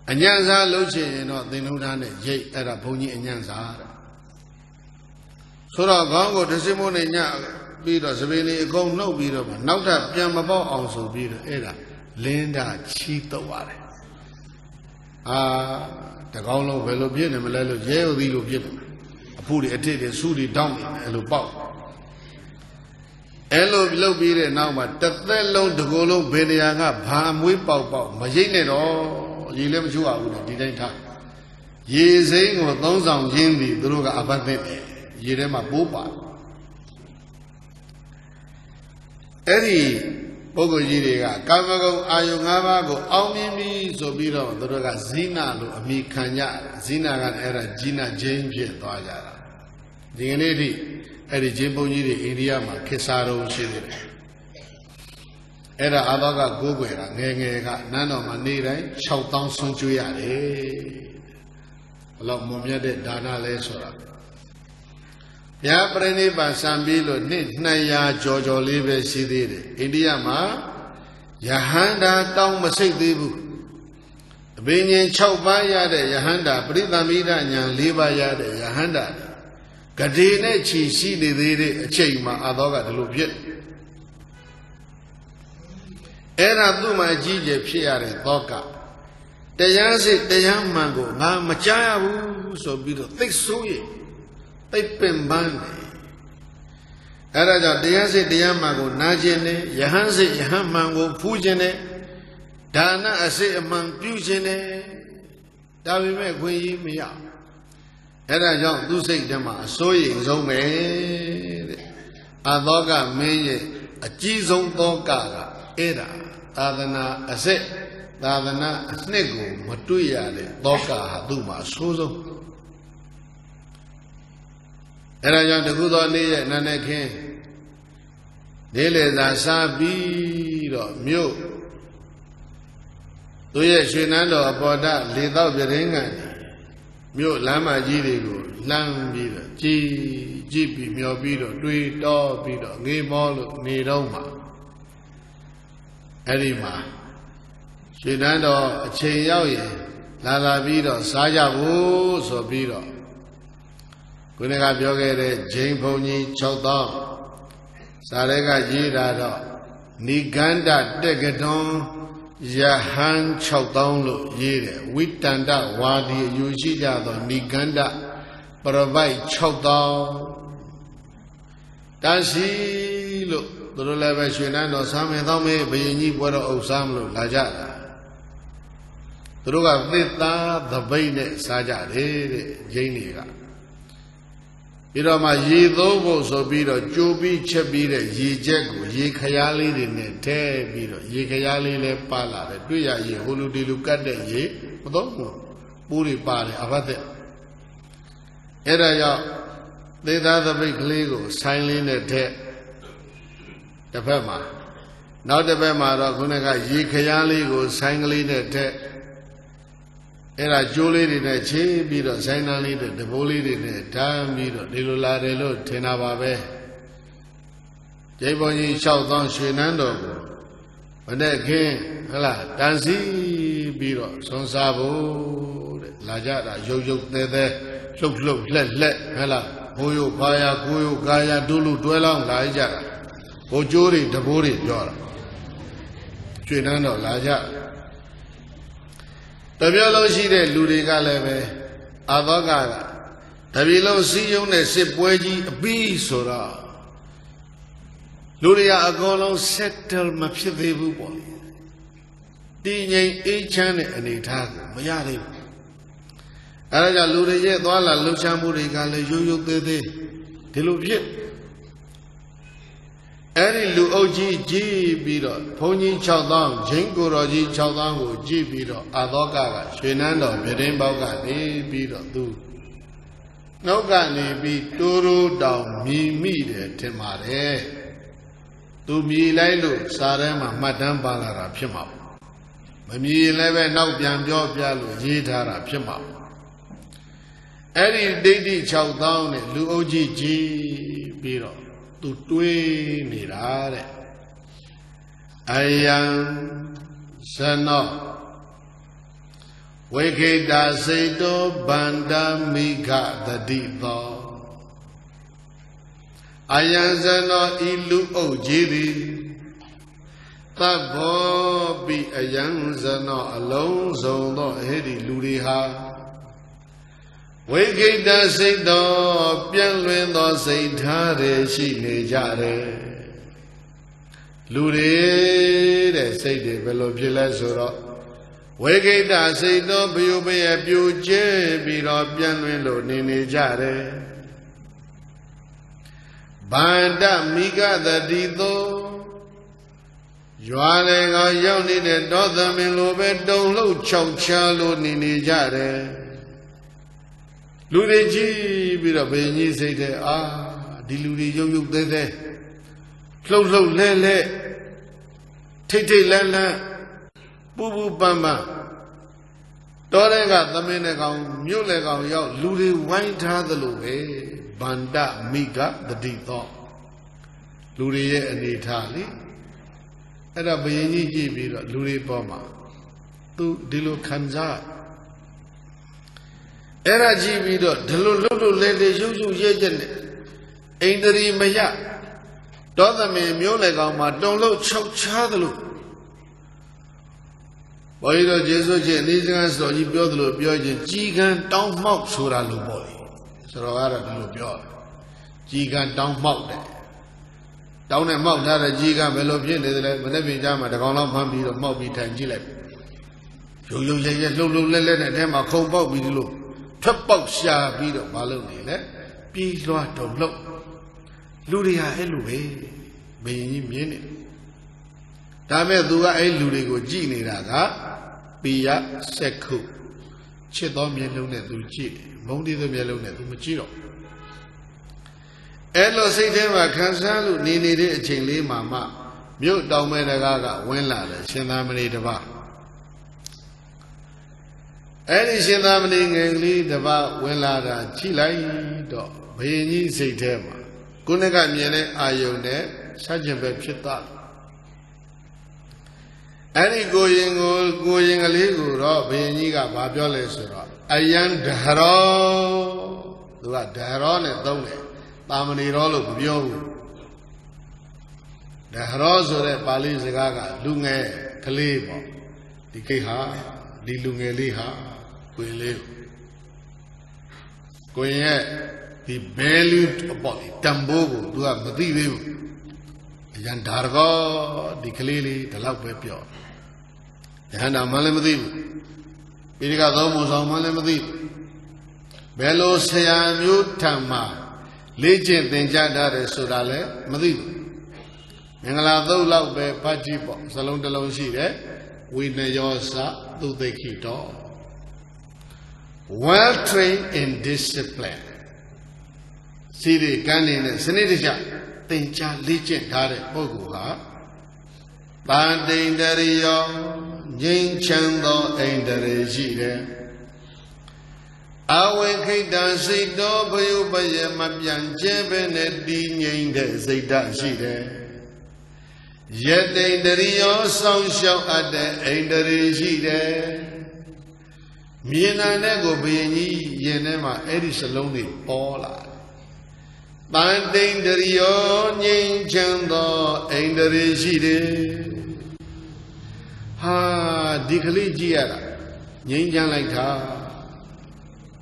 Anyanza Loche, no, they know that Jay era Pony and Yanza. So the Gongo, the Simone, Bida, Savini, go no Bida, but now that Yamaba also Bida, Era, Linda, Chito Ware. Ah, the Gongo, Velopian, and Melelo, Jail, the Lopian. I put it at it, Sudi down, and Lupao. Elo Lobire now, but the fellow, the Golo, Beniaga, Palm, Whip out, Majine, or you never show out, didn't talk. Ye saying, or those on Jimmy, Druga Abate. Yirema Buba Eddie Bogo Yiriga, Kavago, Ayungavago, Aumimi, Zobiro, Droga Zina, Ami Kanya, Zina and Era Gina James Toyara. Dignity, Eddie Jimbo Yiri, India, Kesaro, Shiri. Era Adaga Gugera, Nanga, Nano Manira, Chowtown Sunjuya. လောက်မွန်မြတ်တဲ့ဒါနလဲဆိုတာဘုရားပြိဋိဘံစံပြီးလို့နှစ်200ကျော်လေးပဲရှိသေးတယ်အိန္ဒိယမှာယဟန္တာတောင်းမစိတ်သေးဘူးအဘိညာဉ်6ပါးရတဲ့ယဟန္တာပရိသမ္မိဒဉာဏ်4ပါးရတဲ့ယဟန္တာဂတိနဲ့ချီရှိနေသေးတဲ့အချိန်မှာအာသောကဒီလိုဖြစ်အဲ့ဒါသူ့မှာအကြီးကျယ်ဖြစ်ရတဲ့သောကတရားစစ်တရားမှန်ကိုငါမကြားရဘူးဆိုပြီးတော့သိဆိုးရသိပင်ပန်းတယ်အဲ့ဒါကြောင့်တရားစစ်တရားမှန်ကိုနာကျင်တယ်ယဟန်စစ်ယဟန်မှန်ကိုဖူးကျင်တယ်ဒါနအစစ်အမှန်ပြုကျင်တယ်ဒါပေမဲ့ခွင့်ရမရအဲ့ဒါကြောင့်သူ့စိတ်ထဲမှာအစိုးရိမ်ဆုံးပဲတဲ့အသောကမင်းရဲ့အကြီးဆုံးသောကအဲ့ဒါသာသနာအစစ်သာသနာအနှစ်ကိုမတွေ့ရတဲ့သောကဟာသူ့မှာအဆိုးဆုံးအဲ့ဒါကြောင့်တခုသောနေ့ရဲ့နာနဲ့ခင်းနေလေသာစားပြီးတော့မြို့သူရဲ့ရွှေနန်းတော်အပေါ်တာလေတော့ပြရင်းကန်မြို့လမ်းမကြီးတွေကိုလှမ်းပြီးတော့ကြည်ပြီးမျောပြီးတော့တွေးတောပြီးတော့ငေးမောလို့နေတော့မှအဲ့ဒီမှာရွှေနန်းတော်အချိန်ရောက်ရင်လာပြီးတော့စားကြဖို့ဆိုပြီးတော့ခုနကပြောခဲ့တဲ့ဂျိန်ဘုံကြီး6000စာရဲကရေးတာတော့နိဂန္ဓတက္ကတွန်ယဟန်6000လို့ရေးတယ်ဝိတန္တဝါဒီအယူရှိကြသောနိဂန္ဓပရပိုက်6000တန်စီလို့သူတို့လည်းပဲရွှေနန်းတော်ဆမ်းမင်းသောင်းမင်းဘယင်ကြီးပွဲတော်အုပ်စားမလို့လာကြတာသူတို့ကသစ်သားသပိတ်နဲ့စားကြတယ်တဲ့ဂျိန်းတွေကပြီးတော့မှရေသုံးဖို့ဆိုပြီးတော့ကြိုးပြီးချက်ပြီးတဲ့ရေချက်ကိုရေခရားလေးတွေနဲ့ထည့်ပြီးတော့ရေခရားလေးလည်းပါလာတယ်တွေ့ရရေဟိုလူဒီလူကတ်တဲ့ရေမတော့ဘူးပူးတွေပါတယ်အဘတ်တဲ့အဲ့ဒါကြောင့်သေသားသပိတ်ကလေးကိုဆိုင်လေးနဲ့ထည့်တစ်ဖက်မှာနောက်တစ်ဖက်မှာတော့ခုနကရေခရားလေးကိုဆိုင်ကလေးနဲ့ထည့်အဲ့ဒါကျိုးလေးတွေနဲ့ချေးပြီးတော့ဆိုင်နှန်းလေးတွေတဘိုးလေးတွေနဲ့ဓာတ်ပြီးတော့ဒီလိုလာတယ်လို့ထင်တာပါပဲကျိဘုံကြီး6000ရွှေနန်းတော်ကိုမနဲ့ခင်းဟလားတန်စီပြီးတော့ဆွန်စားဖို့တဲ့လာကြတာရုပ်သေးသေးလှုပ်လက်ဟလားဘိုးရုပ်ဖာယာကိုရုပ်ကာယာဒုလူတွဲလောင်းလာကြတာဘိုးကျိုးတွေတဘိုးတွေပြောတာရွှေနန်းတော်လာကြတပြည့်လုံးရှိတဲ့လူတွေကလည်းပဲအာသောကတပြည့်လုံးစီးရုံးတဲ့စစ်ပွဲကြီးအပြီးဆိုတော့လူတွေကအကုန်လုံး settle မဖြစ်သေးဘူးပေါ့တည်ငြိမ်အေးချမ်းတဲ့အနေအထားကိုမရသေးဘူးအဲဒါကြောင့်လူတွေရဲ့သွားလာလှုပ်ရှားမှုတွေကလည်းရိုးသေးသေးဒီလိုဖြစ်အဲ့ဒီလူအုပ်ကြီးကြည်ပြီးတော့ဘုန်းကြီး6000ဂျိန်းကိုတော်ကြီး6000ကိုကြည်ပြီးတော့အာသောကရွှေနန်းတော်ပြတင်းပေါက်ကနေပြီးတော့သူနှုတ်ကနေပြီးတိုးတိုးတောင်မြည်မိတယ်ထင်ပါတယ်သူမြည်လိုက်လို့စာထဲမှာမှတ်တမ်းပါလာတာဖြစ်မှာမမြည်လည်းပဲနောက်ပြန်ပြောပြလို့ရေးထားတာဖြစ်မှာအဲ့ဒီဒိဋ္ဌိ6000နဲ့လူအုပ်ကြီးကြည်ပြီးတော့သူတွေးနေတာတဲ့အယံဇနောဝိခိတာစိတ်တောဗန္ဓမိခတတိသောအယံဇနောဤလူအုပ်ကြီးသည်သဗ္ဗောပိအယံဇနောအလုံးစုံသောအဲ့ဒီလူတွေဟာဝိကိတစိတ်တော်ပြန့်လွင်သောစိတ်ထားတွေရှိနေကြတယ်လူတွေတဲ့စိတ်တွေဘယ်လိုဖြစ်လဲဆိုတော့ဝိကိတစိတ်တော်ဘယုဘယပြိုကျဲပြီးတော့ပြန့်လွင်လို့နေကြတယ်ဗန္တမိကတတိသောရွာလေကရောက်နေတဲ့တောသမင်လိုပဲတုံလှုပ်ချောက်ချားလို့နေကြတယ်လူတွေကြည့်ပြီးတော့ဘယ်ကြီးစိတ်တဲ့အာဒီလူတွေရုပ်သေးသေးလှုပ်လဲထိတ်လန်းပူပန်း တော်တဲ့ကသမင်းတဲ့ကောင်မြို့လေကောင်ရောက်လူတွေဝိုင်းထားသလိုပဲဗန္ဒမိကတတိသောလူတွေရဲ့အနေထားလေအဲ့ဒါဘယင်ကြီးကြည့်ပြီးတော့လူတွေပေါ်မှာသူဒီလိုခံစားအဲ့ဒါကြည့်ပြီးတော့ဒီလိုလှုပ်လှုပ်လဲလဲရုပ်ရုပ်ရဲရဲနဲ့အိန္ဒြေမယတောသမင်မျိုးလေကောင်မှာတုံလို့ခြောက်ချားသလိုဘုရားတော်ယေရှုချင်းအနည်းစကားဆိုကြီးပြောသလိုပြောချင်းကြီးကံတောင်းမှောက်ဆိုတာလို့ပေါ့လေဆိုတော့ကတော့ဒီလိုပြောတယ်ကြီးကံတောင်းမှောက်တယ်တောင်းနဲ့မှောက်ထားတဲ့ကြီးကံဘယ်လိုဖြစ်နေသလဲမနေ့ပြင်ကြမှာတကောင်လောက်မှန်းပြီးတော့မှောက်ပြီးထိုင်ကြည့်လိုက်ရုပ်ရုပ်ရဲရဲလှုပ်လှုပ်လဲလဲနဲ့အထဲမှာခုံပေါက်ပြီးလို့ထွက်ပေါက်ရှာပြီးတော့မလုပ်နေလေပြေးလွှားတုံလို့လူတွေဟာအဲ့လိုပဲဘယင်ကြီးမြင်နေဒါမဲ့သူကအဲ့လူတွေကိုကြည့်နေတာကပိယစက္ခုချစ်သောမျက်လုံးနဲ့သူကြည့်မုန်းတီးသောမျက်လုံးနဲ့သူမကြည့်တော့အဲ့လိုစိတ်ထဲမှာခံစားလို့နေနေတဲ့အချိန်လေးမှာမှမြို့တောင်မဲတကားကဝင်လာတယ်ရှင်သာမဏေတစ်ပါးအဲ့ဒီရှင်သာမဏေငယ်ကလေးတစ်ပါးဝင်လာတာကြည့်လိုက်တော့ဘယင်ကြီးစိတ်ထဲမှာခုနကမြင်တဲ့အာယုန်နဲ့ဆက်ကျင်ပဲဖြစ်သွားတယ်အဲ့ဒီကိုရင်ကလေးကိုတော့ဘုရင်ကြီးကဘာပြောလဲဆိုတော့အယံဒဟရောသူကဒဟရောနဲ့သုံးတယ်တာမဏေရောလို့မပြောဘူးဒဟရောဆိုတဲ့ပါဠိစကားကလူငယ်ကလေးပေါ့ဒီကိဟာဒီလူငယ်လေးဟာကိုရင်လေးကိုရင်ရဲ့ဒီ value ပေါ့တန်ဖိုးကိုသူကမသိသေးဘူးအယံဒါရောဒီကလေးလေးဒီလောက်ပဲပြောယဟန္တာမှလည်းမသိဘူးပိဋကသုံးပုံဆောင်မှလည်းမသိဘူးဘယ်လိုဆရာမျိုးထံမှာလေ့ကျင့်သင်ကြားထားတယ်ဆိုတာလည်းမသိဘူးမင်္ဂလာသုတ်လောက်ပဲဖတ်ကြည့်ပေါ့စလုံးတစ်လုံးရှိတယ်ဝိနယောစသုသိခိတော well trained in discipline စီရိကန်းနေတဲ့စနစ်တကျသင်ကြားလေ့ကျင့်ထားတဲ့ပုဂ္ဂိုလ်ဟာတန်တိန်တရိယောငြိမ်းချမ်းသောအိန္ဒြေရှိတယ်အဝိခိတံစိတ်တော်ဘယုပယမပြန်ကျဲပဲနဲ့တည်ငြိမ်တဲ့စိတ်ဓာတ်ရှိတယ်ယတိန်တရိယောစောင့်ရှောက်အပ်တဲ့အိန္ဒြေရှိတယ်မြင်နာတဲ့ကိုဘုရင်ကြီးရင်ထဲမှာအဲ့ဒီစလုံးတွေပေါ်လာတန်တိန်တရိယောငြိမ်းချမ်းသောအိန္ဒြေရှိတယ်ဟာဒီကလေးကြည့်ရတာငြိမ်းချမ်းလိုက်တာ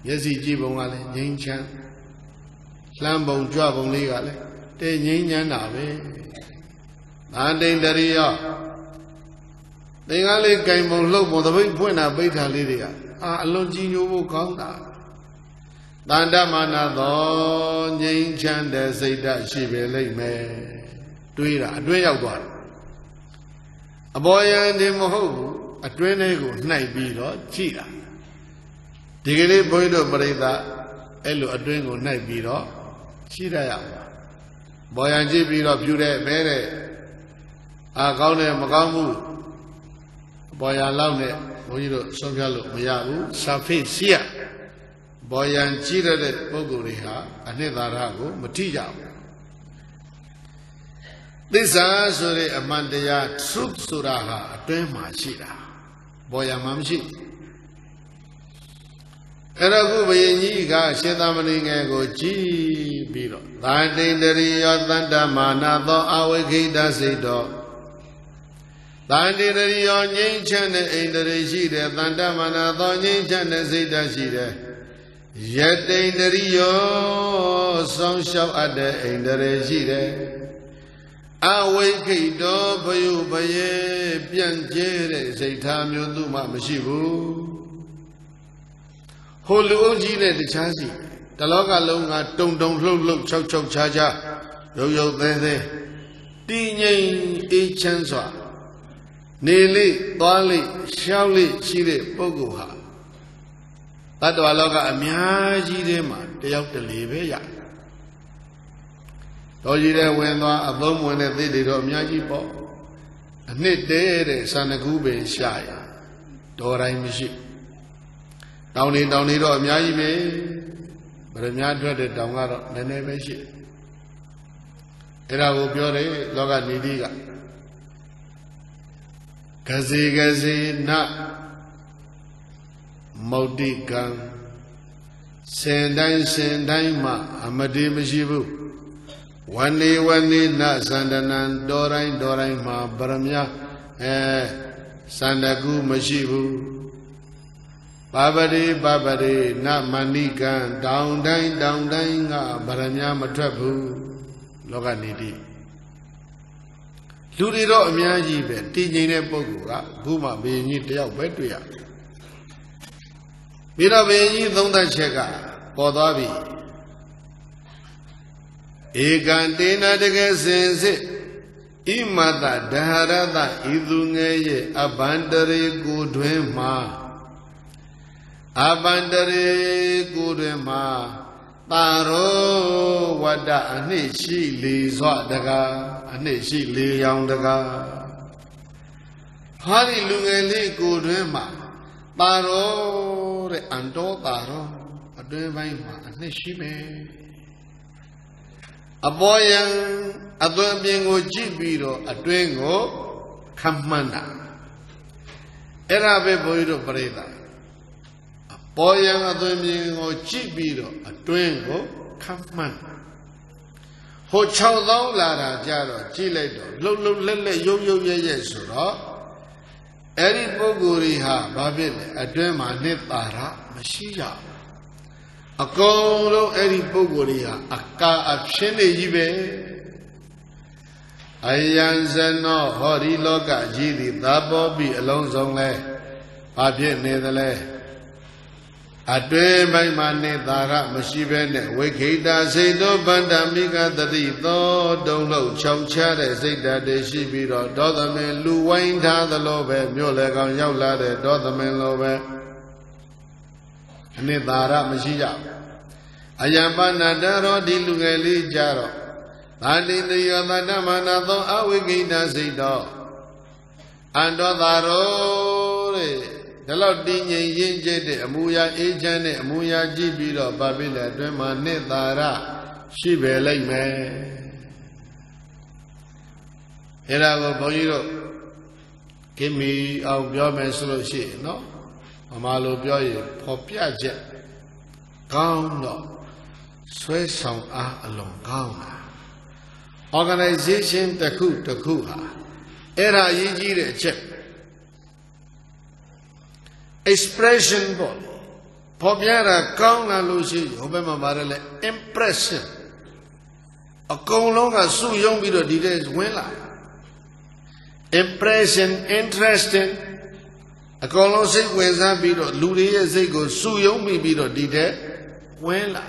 မျက်စိကြည့်ပုံကလည်းငြိမ်းချမ်းလှမ်းပုံကြွပုံလေးကလည်းတဲငြိမ်းချမ်းတာပဲသာတိန်တရိယောသင်္ကန်းလေးကင်ပုံလှုပ်ပုံသပိတ်ဖွင့်တာပိဋ္ဌာလေးတွေကအလွန်ကြီးညိုဖို့ကောင်းတာတန်တမာနသောငြိမ်းချမ်းတဲ့စိတ်ဓာတ်ရှိပေလိမ့်မယ်တွေးတာအတွင်းရောက်သွားတယ်အပေါ်ယံဒီမဟုတ်ဘူးအတွင်းလေးကိုနှိုက်ပြီးတော့ကြည့်တာဒီကလေးဘုန်းကြီးတို့ပြိဿအဲ့လိုအတွင်းကိုနှိုက်ပြီးတော့ကြည့်ရရမှာပေါ်ယံကြည့်ပြီးတော့ဖြူတဲ့မဲတဲ့အာကောင်းတယ်မကောင်းဘူးပေါ်ယံလောက်နဲ့ဘုန်းကြီးတို့ဆုံးဖြတ်လို့မရဘူးစာဖိတ်ရှိရပေါ်ယံကြည့်ရတဲ့ပုဂ္ဂိုလ်တွေဟာအနှစ်သာရကိုမထိကြဘူးသစ္စာဆိုတဲ့အမှန်တရား truth ဆိုတာဟာအတွင်းမှာရှိတာပေါ်ရမှာမရှိအဲ့တော့ခုဘုရင်ကြီးကရှင်သာမဏေငယ်ကိုကြည့်ပြီးတော့သာတိန်တရိယောတတ္တမာနသောအဝိခိတစိတ်တော်သာတိန်တရိယောငြိမ်းချမ်းတဲ့အိန္ဒြေရှိတယ်တတ္တမာနသောငြိမ်းချမ်းတဲ့စိတ်ဓာတ်ရှိတယ်ယတိန်တရိယောစောင့်ရှောက်အပ်တဲ့အိန္ဒြေရှိတယ်အဝိခိတောဘယုဘယေပြန့်ကျဲတဲ့စိတ်ထားမျိုးသူမှမရှိဘူးဟိုလူအုပ်ကြီးနဲ့တခြားစီတလောကလုံးကတုံတုံလှုပ်လှုပ်ချောက်ချောက်ချာချာရုပ်ရုပ်သဲသဲတည်ငြိမ်အေးချမ်းစွာနေလိသွားလိရှောက်လိရှိတဲ့ပုဂ္ဂိုလ်ဟာတတ္တဝါလောကအများကြီးထဲမှာတယောက်တလေပဲရတော်ကြီးတဲ့ဝင်သွားအသုံးဝင်တဲ့သိတွေတော့အများကြီးပေါ့အနှစ်တဲတဲ့သန္တကူပင်ရှာရတော်တိုင်းမရှိ တောင်နေတော့အများကြီးပဲဗရမ ्या ထွက်တဲ့တောင်ကတော့နည်းနည်းပဲရှိအဲ့ဒါကိုပြောတယ်လောကနေတိကကစီနမௌတိကံစင်တိုင်းမှာအမတိမရှိဘူးဝနေနသန္တနံတော်တိုင်းမှာဗရမ ्या စန္ဒကုမရှိဘူးပါပရိနမဏိကံတောင်တိုင်းကဗရမ ्या မထွက်ဘူးလောကနေတိလူတွေတော့အများကြီးပဲတည်ငြိမ်တဲ့ပုဂ္ဂိုလ်ကအခုမှဘုရင်ကြီးတယောက်ပဲတွေ့ရပြီးတော့ဘုရင်ကြီးသုံးသပ်ချက်ကပေါ်သွားပြီဧကံတေနတကယ်စင်စစ်ဣမတဒဟရတဤသူငယ်ရဲ့အဘန္တရေကိုတွင်မှာတာရောဝတ္တအနှစ်ရှိလေစွာတကားအနှစ်ရှိလေရောင်တကားဟာဒီလူငယ်လေးကိုတွင်မှာတာရောတဲ့အန်တော်တာရောအတွင်းပိုင်းမှာအနှစ်ရှိမယ်အပေါ်ယံအသွင်ပြင်ကိုကြည့်ပြီးတော့အတွင်းကိုခမ်းမှန်းတာအဲ့ဒါပဲဘုန်းကြီးတို့ပြိဿပေါ်ယံအသွင်ပြင်ကိုကြည့်ပြီးတော့အတွင်းကိုခမ်းမှန်းဟို6000လာတာကြတော့ကြည့်လိုက်တော့လှုပ်လက်ရုပ်ရဲဆိုတော့အဲ့ဒီပုဂ္ဂိုလ်တွေဟာဘာဖြစ်လဲအတွင်းမှာနှစ်သာရမရှိကြဘူးအကုန်လုံးအဲ့ဒီပုဂ္ဂိုလ်တွေဟာအကာအဖြစ်နေကြီးပဲအယံဇနောဟောဒီလောကကြီးသည်သာပေါ်ပြီးအလုံးစုံလဲဘာဖြစ်နေသလဲအတွင်းပိုင်းမှာနေသာရမရှိဘဲနဲ့ဝိခိတာစိတ်သောဗန္တမိကတတိသောတုံလို့ခြောက်ချတဲ့စိတ်ဓာတ်တွေရှိပြီးတော့ဒေါသမင်လူဝိုင်းထားသလိုပဲမြို့လေကောင်ရောက်လာတဲ့ဒေါသမင်လိုပဲအနိသာရမရှိကြဘူးအယံပဏတရောဒီလူငယ်လေးကြတော့သာတိတယောသတ္တမနာသောအဝိကိတာစိတ်တော်အန္တောသာရောတဲ့ဒါလောက်တည်ငြိမ်ရင်းကျက်တဲ့အမူအရာအေးချမ်းတဲ့အမူအရာကြည့်ပြီးတော့ဗာပိလက်အတွင်းမှာနှစ်သာရရှိပဲလိုက်မယ်အဲ့ဒါကိုဘုန်းကြီးတို့ကိမီအောင်ပြောမယ်ဆိုလို့ရှိရင်နော်ဗမာလိုပြောရင်ဖော်ပြချက်ကောင်းတော့ဆွဲဆောင်အားအလွန်ကောင်းတာ organization တစ်ခုဟာအဲ့ဒါအရေးကြီးတဲ့အချက် expression ပေါ့ဖော်ပြတာကောင်းလာလို့ရှိရင်ဟိုဘက်မှာပါတယ်လေ impression အကုန်လုံးကစုယုံပြီးတော့ဒီတဲ့ဝင်လာ impression interesting အကုန်လုံးစိတ်ဝင်စားပြီးတော့လူတွေရဲ့စိတ်ကိုစုယုံပြီးတော့ဒီတဲ့ဝင်လာ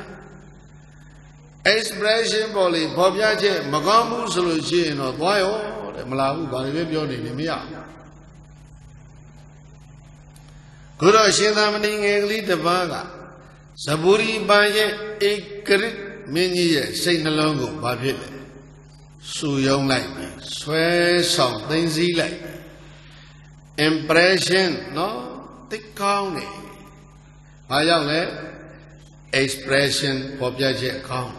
expression ပေါ်လေဖော်ပြချက်မကောင်းဘူးဆိုလို့ရှိရင်တော့သွားရောတဲ့မလာဘူးဘာတွေပဲပြောနေနေမရခုတော့ရှင်သာမဏေငယ်ကလေးတစ်ပါးကဇဗုရိပန်ရဲ့ဧကရစ်မင်းကြီးရဲ့စိတ်နှလုံးကိုဘာဖြစ်လဲစုယုံလိုက်ပြီဆွဲဆောင်သိမ့်စည်းလိုက် impression နော်သိကောင်းတယ်ဘာကြောင့်လဲ expression ပေါ်ပြချက်ကောင်း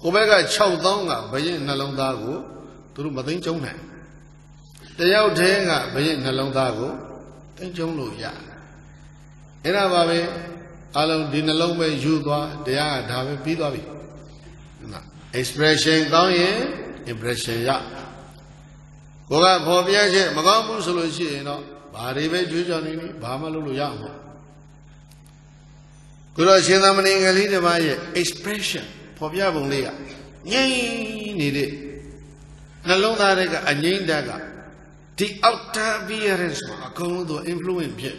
ကိုဘက်က6000ကဘယင်းနှလုံးသားကိုသူတို့မသိမ့်ကျုံနိုင်တယောက်တည်းကဘယင်းနှလုံးသားကိုသိမ့်ကျုံလို့ရအဲ့ဒါပါပဲအလုံးဒီနှလုံးပဲယူသွားတရားကဒါပဲပြီးသွားပြီ expression ကောင်းရင် impression ရကိုကဖော်ပြချက်မကောင်းဘူးဆိုလို့ရှိရင်တော့ဘာတွေပဲကြွေးကြော်နေနေဘာမှလုပ်လို့ရမှာကိုတော့ရှင်သာမဏေငယ်လေးတစ်ပါးရဲ့ expression ဖော်ပြပုံလေးကငြိမ့်နေတဲ့နှလုံးသားတွေကအငြိမ့်တက်ကဒီ outer appearance မှာအကုန်လုံးသူ influence ဖြစ်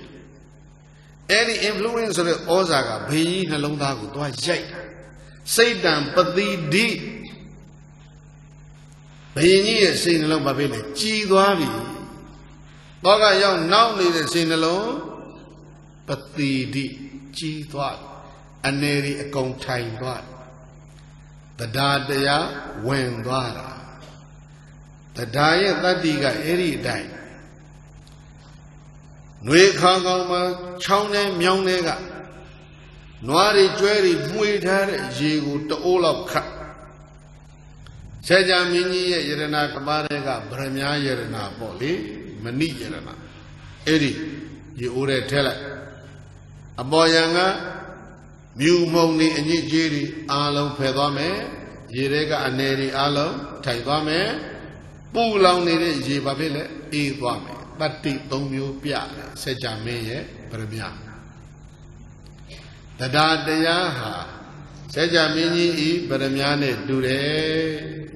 အဲ့ဒီ influence ဆိုတဲ့ဩဇာကဘေးကြီးနှလုံးသားကိုသွားရိုက်တာစိတ်တံပတိတိဘယင်ကြီးရဲ့စိတ်နှလုံးဘာဖြစ်လဲကြည်သွားပြီတော့ကရောက်နောက်နေတဲ့စိတ်နှလုံးပတိတိကြည်သွားအနေရီအကုန်ထိုင်သွားတရားတရားဝင်သွားတာတရားရဲ့တတ္တိကအဲ့ဒီအတိုင်းနှွေခေါင်းကောင်းမှာချောင်းနဲ့မြောင်းတွေက Noari Jerry Muid had Jigu to all of Cat. Seja Mini Yerena Kabarega, Bremia Yerena Boli, Mani Yerena. Eddie, you would tell it. A boy younger, Mew Moni and Yiri, Alo Pedome, Yerega and Neri Alo, Taibame, Pulong Neri Jibabile, Equame, Bati Domu Pia, Seja Meye, Bremia. The Dayaha, Seja Mini, Bremiane, Dure.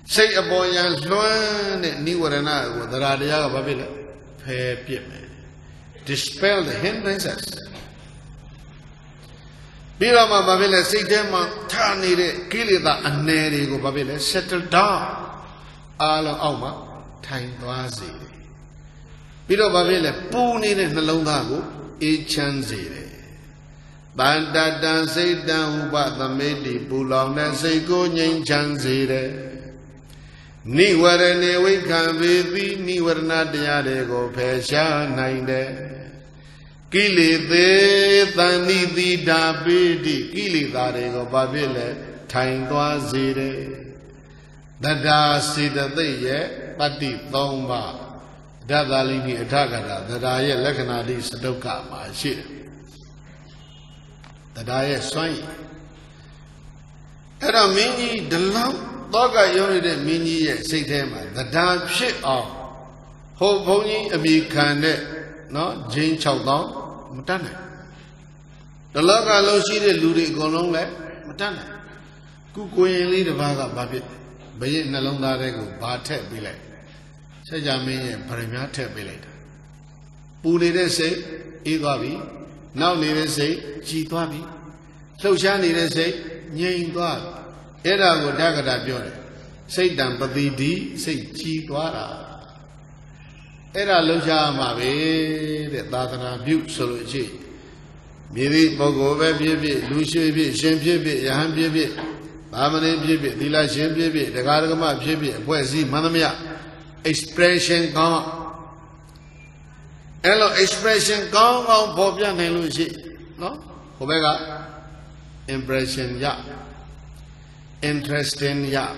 Say a boy and learn newer than I with the Radia Babila, pay Pieme. Dispel the hindrances. Birama Babila, say them, Tani, Kilida, and Neri go Babila, settle down. Ala Alma, time Wazi. Biro Babila, Puni in the Longago, Echanzire. Banda danse down what the medi Bulong and say go yin chanzire. Ni were ne we can be ni were not the adego pesha nine. Kili de tani di da bidi kili darego babile time was zire. The da see the day pati tomba. Dadalini atagada, the Daya Lakanadi Sadoka, my shit. The Daya swine. At a mini, the love. Doga yoni mini say them the damn shit of Ho Pony a big candid, no, Jane Chow down, Matana. The Loga Loshi de Ludi go long like Matana. Cuckoo lead the Vaga Babit, Bayin Nalonga Rego, Bate Billet. Say Jamie Premier Billet. Puli they say, Igavi, now they say, Chitwabi. So Shani they say, Yin God. Era would dagger Biore. Say damn, but the say Chitwara. Era Loja Mabe, the Tatana Butte Solochi. Miri Bogo, Bibi, Lucy, Shempi, Yahan Bibi, Bamane Bibi, Dila Shempi, the Gargama Bibi, Poesi, Manamia. Expression gone. Hello, expression gone on Bobia Nelusi. No? Obega. Impression ya. Interesting ya.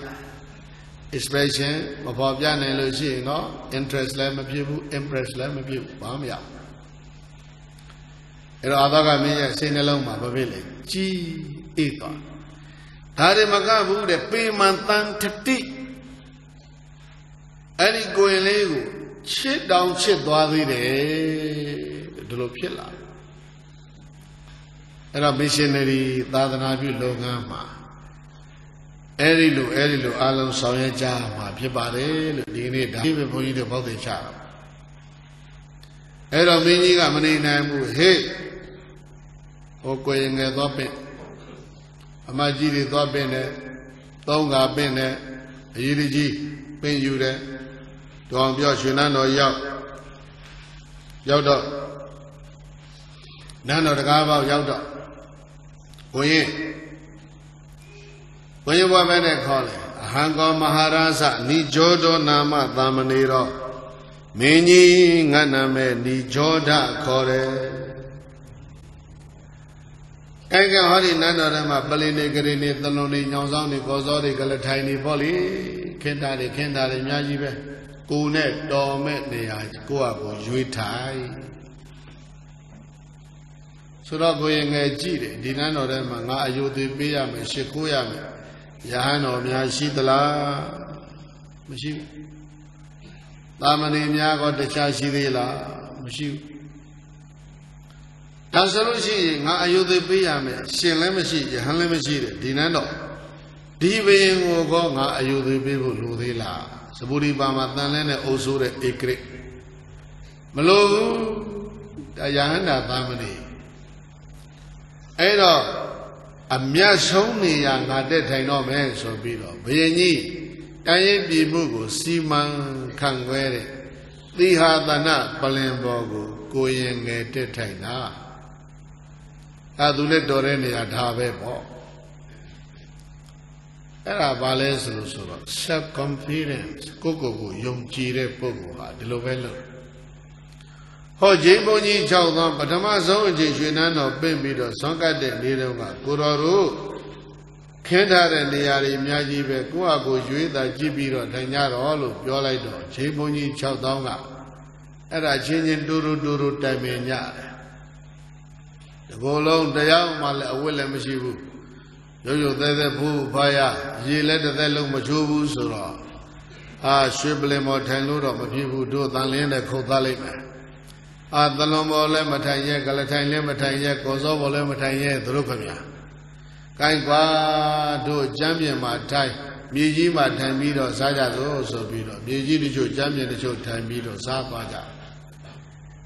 Expression of Bobia Nelusi, no? Interest lemma people, impress lemma people. Bamia. Ero Adaga Mia, Sineloma, Babile. G. Eva. Tari Magabu, the Pimantan Tati. Any going legal, shit down, shit dwazi de Dolopilla. And a missionary, Dadanabi Logama. Erilu, Alan Soyaja, Pibare, Dini, David Boyd about the child. And a meaning of a name, hey, Okoying a doppet. A Majidi doppene, Tonga bene, a Yidiji, Ben Yude. Don't be a Shunano Yauda. None of the Gaba Yauda. When you were better calling, Hango Maharaza, Ni Jodo Nama Damaniro, Mini Ganame, Ni Joda Kore. Ega Hari none of them are Balini Grini, Thaloni, Yonzoni, Gozori, Galatini, Boli, Kendari, Yajibe. Kunet Domet Nea, Goa, Juitai. So not going a Gide, Dinano them, Ayuti Biam, Shikuyam, Yahano, Yashidala, Mashi. Lamani Yago de Chashidila, Mashi. Tansalushi, Ayuti Biam, Shilemashi, Yahanemashi, Dinano. Divi will go, Ayuti Bibu Ludila. Saburi Bama Thalene Osure Ekre Malo Ayahanda Tamani Edo Amia Soni Yanga Taino Man so below. Bayani Kaye Bibugo Siman Kangwere Liha Dana Palembogo Goyen Taina Adule Doreni Adave. Era Vales Lusura, self-confidence, Coco, Young Chire Pogo, the Lovelo. Ho Jiboni Chowdon, but Amazo Jinano Bimbido, Sankade Nidonga, Kuroru, Kenda and the Yari Miyaji, Kuago, Juida, Jibiro, Tanyar, all of Yolaido, Jiboni Chowdonga, and I change Duru Tamenya. The Bolon, the young Mala Willem Shibu, Jojo the Poo, Paya, ye let the Lung Machubu Sura. Ah, Shiblem or Tanura, Mapibu do Thalina Kothalima. Ah, the Lomole Mataya, Galatanya Mataya, Kosovo Mataya, Drukamia. Kaingwa do Jamia Matai, Miji Matamido, Sajazo, Sobido, Miji to Jamia the Show Tamido, Sapaja.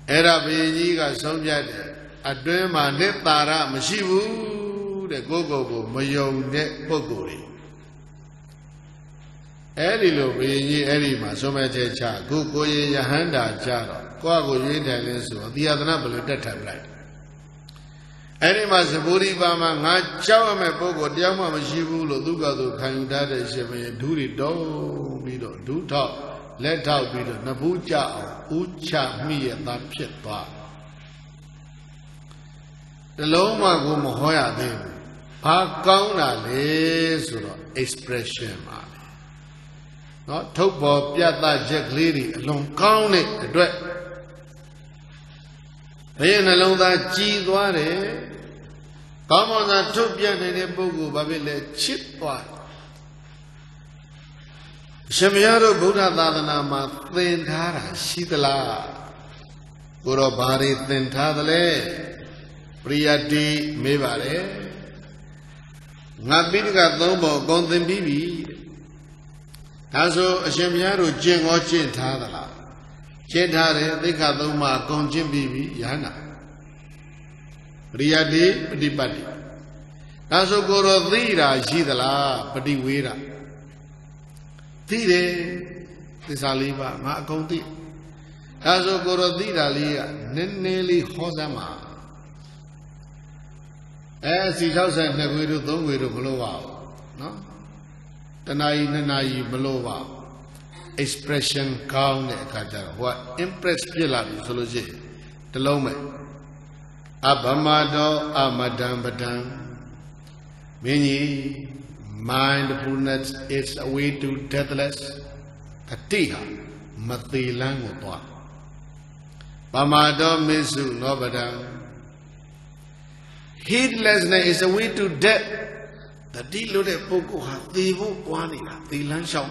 Era Bejiga Somjad, Adrema Netara, Mashivu, the Gogo, Mayo Net Pogori. Elilo being Elima, so much a child, go Yahanda Jaro, Quago Yintalenso, the other number at that time. Elima Saburi Bama, Chawame Pogo, Diama Mashibu, Luga, Kayuda, Sheme, Duri Do, Mido, do talk, let out Mido, Nabuja, Ucha, me at that pit bar. The Loma Gumohoya, then, Pakona, expression. Not top of Piata Jack Lady, along count it, the dread. Then along that cheese one, come on that Topian and a bogu, Babile, chip one. Shamiaro Buddha Dadanama, Thentara, Shitala, Gurobari, Thentadale, Priyati, Mevare, Nabiga Dombo, Gondim Bibi. Aso Shamiaro Jing or Chin Tadala. Chin Tade, they got the mark on Jim Bibi, Yana. Riadi, Padipati. Aso Goro Dira, Shidala, Padiwira. Tide, the Saliba, Makonti. Aso Goro Dira Lia, Neneli Hosama. As he tells us, we don't wait to blow out. No? Tanai Malova expression count Kajar. What impress Pilab Sology? The Lome Abamado Amadam Badam. Mini mindfulness is a way to deathless. Katiha Matilangutua Bamado Misu Nobadam. Heedlessness is a way to death. The deal of the Poco have the Wanina, the Lanshon.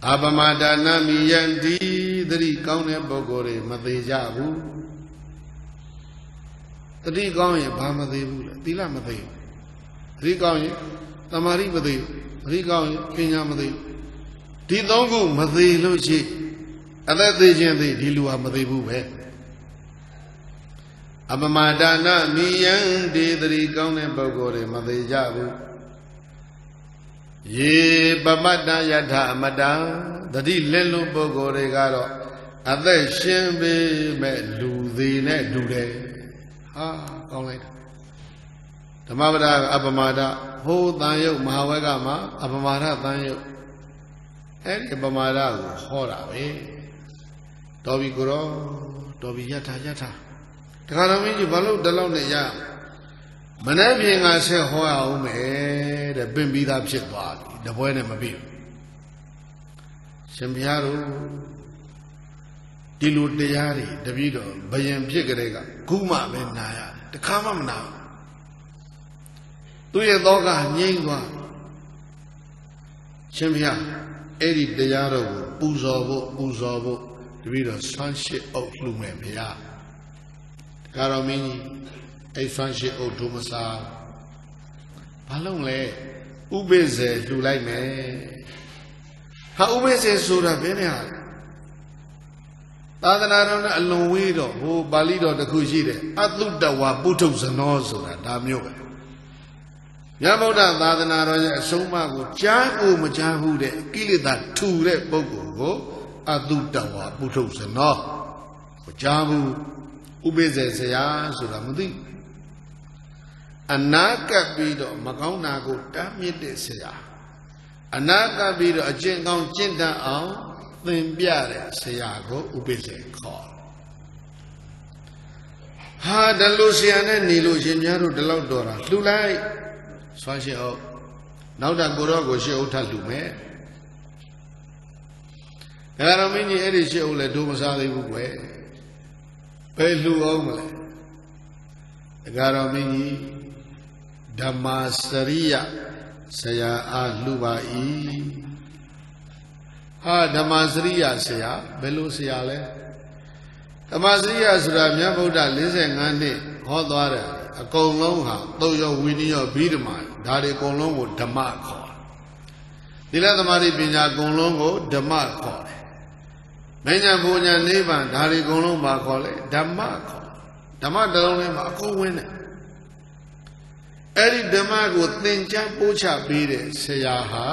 Abamadana Miyandi, the Recounty Bogore, Madejabu. The Recounty Bamade, the Lamade. Recounty, Tamari Made, Recounty, Pinyamade. Tidongo, Made Luci, and that they gently Dilua Madebu. Abamadana Miyandi, the Recounty Bogore, Madejabu. Ye Bamada Yada Madam, the Dilelu Bogore Garo, and they shimbe met Ludine Dude. Ah, all right. The Mabada Abamada, Ho Danyo, Mahawagama, Abamada Danyo. And Abamada, Hora, eh? Toby Guru, Toby Yata. The Karamiji Balu Dalone Yam. Manabian I say, Hoa Ume, the Bimbi that shit body, the boy never be. Shambiaro Dilu Deyari, the Vido, Bayam Jigarega, Kuma Benaya, the Kamam now. Do your dog Yingwa Shambia, Eddie Deyaro, Buzovo, the Vido, Sunship of Lume, ya. Karamini, a Sunship of Dumasa. Palongle, Ubeze, you like me. How Ubeze Sura Benia? Tadana alone widow, who Balido the Kujide, Adludawa, Butos and Nozo, Damioga. Yamoda Tadana Soma, Jago Majahu, the Kilida, two red Bogo, Adludawa, Butos and No. Jamu Ubeze Saya Suramudi. Anaka Bido, Magaunago, Damide Saya. Anaka Bido, a Jingong Jinda. Then Biare, Sayago, Ubeze call. ဟာဒလူဆရာနဲ့နေလို့ရှင်များတို့ဒီလောက်တော်တာလှူလိုက်ဆွမ်းရှိအောင်နောက်တာကိုတော့ကိုရှေ့ဥထလှူမယ်ဒါကတော့မင်းကြီးအဲ့ဒီရှေ့ဥလည်းဒုမစားသေးဘူးကွယ်ဘယ်လှူအောင်မလဲဒါကတော့မင်းကြီးဓမ္မစရိယဆရာအားလှူပါ၏ဟာဓမ္မစရိယဆရာဘယ်လိုဆရာလဲဓမ္မစရိယဆိုတာမြတ်ဗုဒ္ဓ45နှစ်ဟောသွားတယ်အကုန်လုံးဟာသုတ်ရောဝိနည်းရောဘိဓမ္မာဒါတွေအကုန်လုံးကိုဓမ္မခေါ်တယ်သီလသမာဓိပညာအကုန်လုံးကိုဓမ္မခေါ်တယ်မဉ္ဇဉ်ပူညာနိဗ္ဗာန်ဒါတွေအကုန်လုံးမှာခေါ်လဲဓမ္မခေါ်ဓမ္မတစ်လုံးထဲမှာအကုန်ဝင်တယ်အဲ့ဒီဓမ္မကိုသင်ကြားပို့ချပေးတဲ့ဆရာဟာ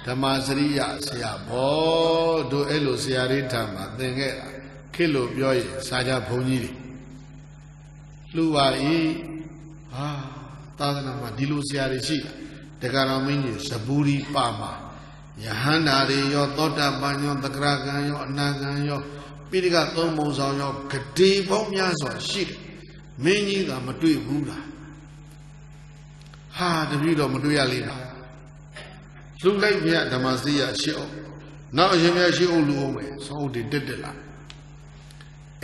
ဓမ္မစရိယဆရာဘောတို့အဲ့လိုဆရာတွေထံမှာသင်ခဲ့တာခေတ်လို့ပြောရင်စာကြဘုန်းကြီးတွေလှူပါ၏ဟာသာသနာမှာဒီလိုဆရာတွေရှိတက္ကရာမင်းကြီးဇဘူရီပါမှာယဟန္တာတွေရောသောတာပန်ရောသကရာကံရောအနာကံရောပိဋကသုံးပုံဆောင်ရောဂတိပေါင်းများစွာရှိတယ်မင်းကြီးသာမတွေ့ဘူးလားဟာတပည့်တော်မတွေ့ရလိမ့်မယ်လှူလိုက်မြတ်ဓမ္မစရိယရှိအောင်နောက်အရင်မြတ်ရှိအောင်လှူအောင်မယ်ဆောင်းတွေတက်လာ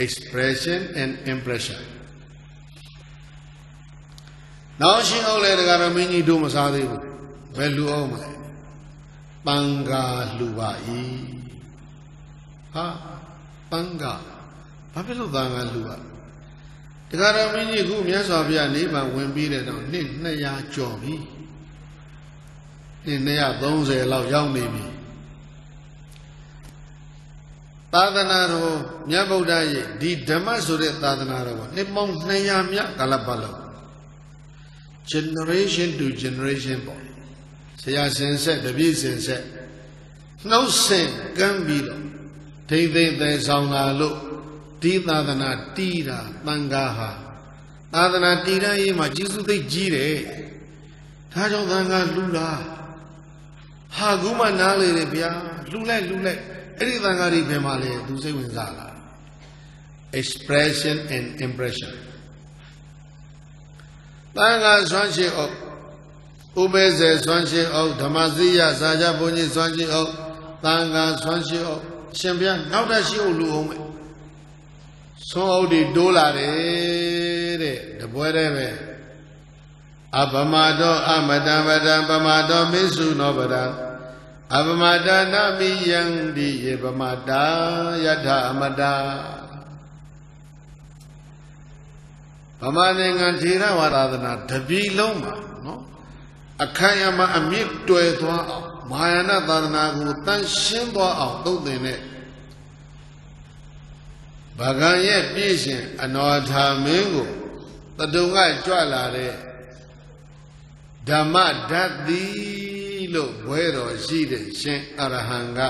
expression and impression နောက်ရှင်းအောင်လေတရားတော်မင်းကြီးတို့မစားသေးဘူးဘယ်လှူအောင်မလဲပံဃာလှူပါ၏ဟာပံဃာဘာဖြစ်လို့ပံဃာလှူပါတရားတော်မင်းကြီးခုမြတ်စွာဘုရားနိဗ္ဗာန်ဝင်ပြီးတဲ့တော့နှစ်200ကျော်ပြီနှစ်230လောက်ရောက်နေပြီသာသနာတော်မြတ်ဗုဒ္ဓရဲ့ဒီဓမ္မဆိုတဲ့သာသနာတော်ကနှစ်ပေါင်း200မြတ်ကာလပတ်လုံး generation to generation ပေါ့ဆရာရှင်ဆက်တပည့်ရှင်ဆက်နှုတ်ဆက်ကမ်းပြီးတော့ဒိဋ္ဌိသေးဆောင်လာလို့ဒီသာသနာတီးတာသံဃာဟာသာသနာတီးတဲ့ရေးမှာကျေးဇူးသိကြီးတယ်ဒါကြောင့်သံဃာလှူတာဟာကူမှနားလေတယ်ဗျာလှူလိုက်အဲ့ဒီသံဃာတွေဘယ်မှာလဲသူစိတ်ဝင်စားလား expression and impression သံဃာဆွမ်းရှိအောင်ဥပေဇေဆွမ်းရှိအောင်ဓမ္မစရိယစာကြဘုန်းကြီးဆွမ်းရှိအောင်သံဃာဆွမ်းရှိအောင်ရှင်ဘုရားနောက်တရှိအောင်လူအောင်မယ်ဆွမ်းအောင်ဒီတိုးလာတယ်တဲ့တပွဲတည်းပဲအပမတောအမတံပဒံပမတောမေစုနောပဒံအပမတနာမိယံဒီယေပမတာယထအမတာဗမာနိုင်ငံထေရဝါဒနာတပြည်လုံးမှာနော်အခမ်းအနားအမြင့်တွယ်သွားအောင်မဟာယာနသာသနာကိုတန်ရှင်းသွားအောင်သုတ်သင်တဲ့ဗဂံရဲ့ပြည့်ရှင်အနောထာမင်းကိုတတုံကကြွလာတဲ့ဓမ္မဓာတ်တိလို့ဘွဲတော်ရှိတဲ့ရှင်အရဟံက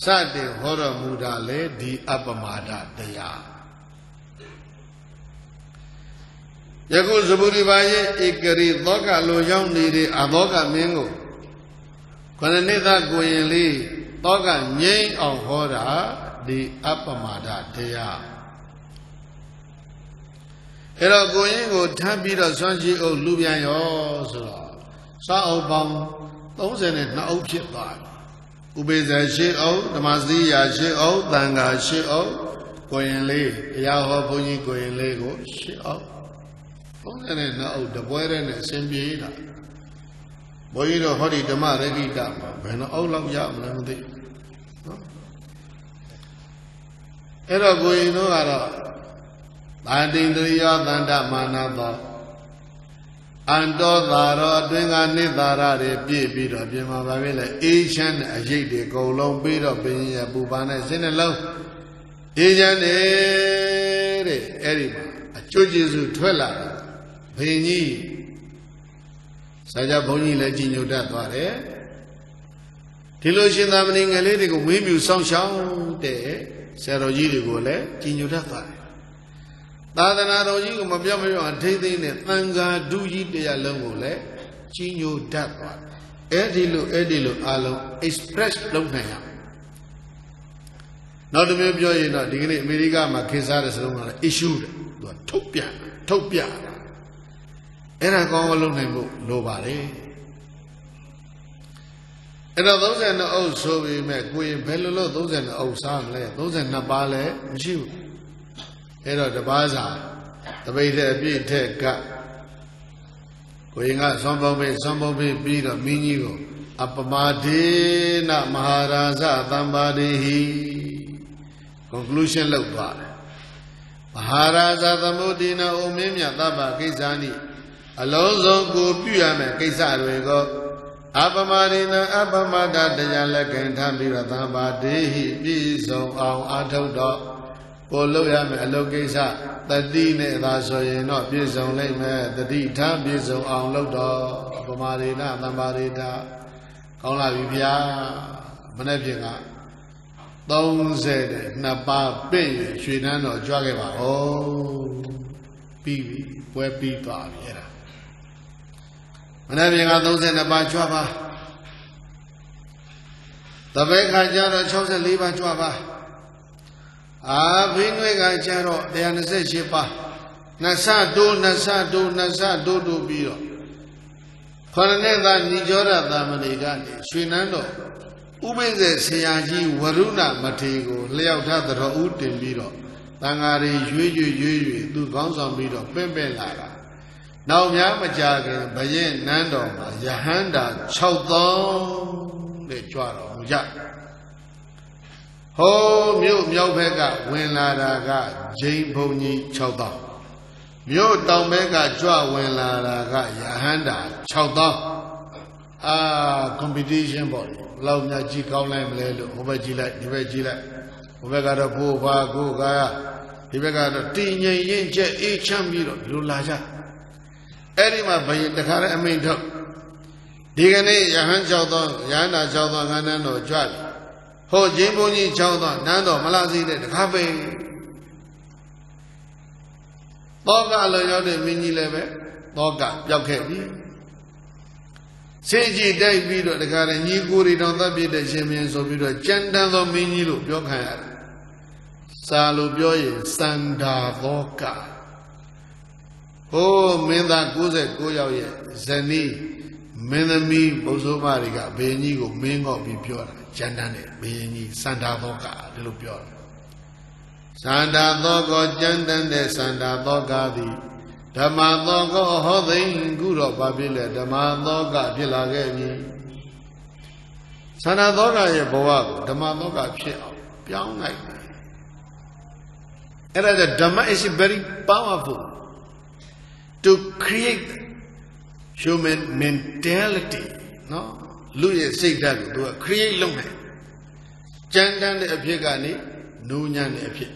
စတင်ဟောတော်မူတာလေဒီအပမဒတရားယခုဇဗုရိပါရဲ့ဧကရိသောကလိုရောက်နေတဲ့အသောကမင်းကိုခဏနှစ်သားကိုရင်လေးသောကငြိမ်းအောင်ဟောတာဒီအပမဒတရားအဲ့တော့ကိုရင်ကိုထပ်ပြီးတော့ဆွမ်းကြည့်အောင်လူပြန်ရောဆိုတော့စောအုပ်ပေါင်း32အုပ်ဖြစ်သွားတယ်ဥပေဇေရှိအုပ်ဓမ္မစရိယာရှိအုပ်သံဃာရှိအုပ်ကိုရင်လေးတရားဟောဘုန်းကြီးကိုရင်လေးကိုရှိအုပ်32အုပ်တပွဲတဲ့နဲ့အစဉ်ပြေးတာဘုန်းကြီးတို့ဟောဒီဓမ္မရဂိတမှာဘယ်နှအုပ်လောက်ရမလဲမသိနော်အဲ့တော့ကိုရင်တို့ကတော့သာတိန္ဒရိယောသန္တမာနသောအန္တောသာရောအတွင်းကနိသာရတွေပြည့်ပြီးတော့ပြင်မှာပါပဲလေအေးချမ်းတဲ့အရေးတွေအကုန်လုံးပြီးတော့ပင်ရပူပါနဲ့စိတ်နှလုံးအေးချမ်းတဲ့အဲ့ဒီမှာအကျွတ်ကျေစုထွက်လာတယ်ဘင်ကြီးစာကြဘုန်းကြီးလည်းကြီးညိုတတ်သွားတယ်ဒီလိုရှင်သာမဏေငယ်လေးတွေကိုဝင်းမြူစောင့်ရှောက်တဲ့ဆရာတော်ကြီးတွေကိုလည်းကြီးညိုတတ်သွားတယ်သာသနာတော်ကြီးကိုမပြောင်းမပြောင်းအထိမ့်သိမ့်နဲ့သံဃာဓုကြီးတရားလုံးကိုလည်းကြီးညိုတတ်သွားတယ်အဲ့ဒီလိုအားလုံး express လုပ်နိုင်ရနောက်တစ်မျိုးပြောရင်တော့ဒီကနေ့အမေရိကမှာခေတ်စားတဲ့စလုံးကလည်း issue တဲ့သူ तो ठोक प्या ऐरा कौन वालों ने वो लोबारे ऐरा दोसे न औ सोबी में कोई बेलो दोसे न औ साम ले दोसे न बाले जीव ऐरा दबाजा तबे अभी थे का कोई इंगा संभव में बीरो मिनी को अपमादे न महाराजा तंबादे ही conclusion लगवा महाराजा तंबोदी न ओमे म्या तबा कैसानी अलोज़ों को पिया में कैसा रहेगा अपमादे न अपमादा दया लगन थांबीरा तंबादे ही बीसों आउ आठौड़ा बोलो या में अलो कैसा तदी ने दासोये न बीसों ले में तदी था बीसों आउ लौड़ा अपमादे न तंबादे था कौन ला बिया मने पिएगा 30 न पा पे श्रीनान और जागे बा ओ पी पुए पी तो आ गया मने पिएगा 30 न पा चुआ बा तबे का जारो 64 बा चुआ बा बिनवे का जारो 126 बा नसा दो बियो खरने दा निजोरा दा मनेगा ने श्रीनंदो उबे से सियाजी वरुणा मठे को लियाव था दरो उटिन बीरो तंगारी युए तू गांव बीरो पे लारा नाव म्या मचा के भये नंदो यहंदा 6000 ले च्वारो मुजा हो म्यो भेका wen लारा का जैन भौजी 6000 म्यो तौमेका ज्वा wen लारा का यहंदा 6000 competition boy लाउ म्या जी काउलाइन मले लो ओबे जी लाई दिबे जी लाई ओबे का तो बो बा को गाया दिबे का तो टिन्ये yin चे ए चम बीरो लो ला जा एरी मा भये तखा रे अमिन ठो दिगने यहन 6000 यहंदा 6000 ngana no ज्वा हो जैन भौजी 6000 नंदो मला सी दे तखा पे तोका लो योदे मिनी ले बे तोका प्याक खे बी सेजी दाई बीरो तखा रे नी कोरी तों तत पिट दे शिन म्यिन सो बीरो चंदन तो मिनी लो प्यो खान या सा लो प्यो yin sanda thoka हो मिंदा 99 याव ये zani मिंदमी बौसो मा री का बेनी को मिन को भी प्यो चंदन ने बेनी sanda thoka दे लो प्यो Sanda thoka चंदन ने sanda thoka दी धम्मा thoka हो दें गुरो बाबिले धम्मा thoka फिला के भी sanda thoka ये बवा को धम्मा thoka फिर प्याऊं नहीं ऐसा the Dhamma is very powerful to create human mentality no lu ye sait da ko tu create လုပ်နိုင်ကြမ်းတမ်းတဲ့အဖြစ်ကနေနူးညံ့တဲ့အဖြစ်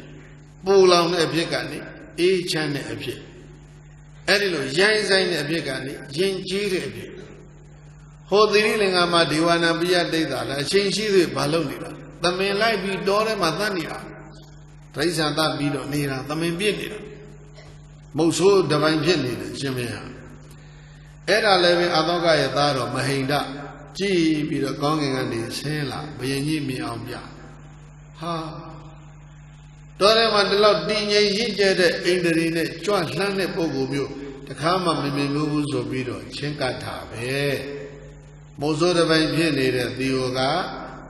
ပူလောင်တဲ့အဖြစ်ကနေအေးချမ်းတဲ့အဖြစ်အဲ့ဒီလိုရိုင်းဆိုင်တဲ့အဖြစ်ကနေရင်ကြီးတဲ့အဖြစ်ဟိုသီရိလင်္ကာမှာဒေဝနာပိယတိတ်တာလည်းအချိန်ရှိသေးဘာလုပ်နေတာသမင်လိုက်ပြီးတောထဲမှာသတ်နေတာဒိဋ္ဌာန်သတ်ပြီးတော့နေတာသမင်ပြစ်နေတာမုတ်ဆိုးတပိုင်းဖြစ်နေတယ်ရှင်မင်းဟာအဲ့ဒါလည်းပဲအသောကရဲ့သားတော်မဟိန္ဒကြည်ပြီးတော့ကောင်းကင်ကနေဆင်းလာဘယင်ကြီးမြင်အောင်ပြဟာတော်ထဲမှာဒီလောက်တည်ငြိမ်ရင့်ကျက်တဲ့အိန္ဒြေနဲ့ကြွလှမ်းတဲ့ပုဂ္ဂိုလ်မျိုးတခါမှမမြင်ဘူးဆိုပြီးတော့ချင်းကပ်တာပဲမုတ်ဆိုးတပိုင်းဖြစ်နေတဲ့သီဝက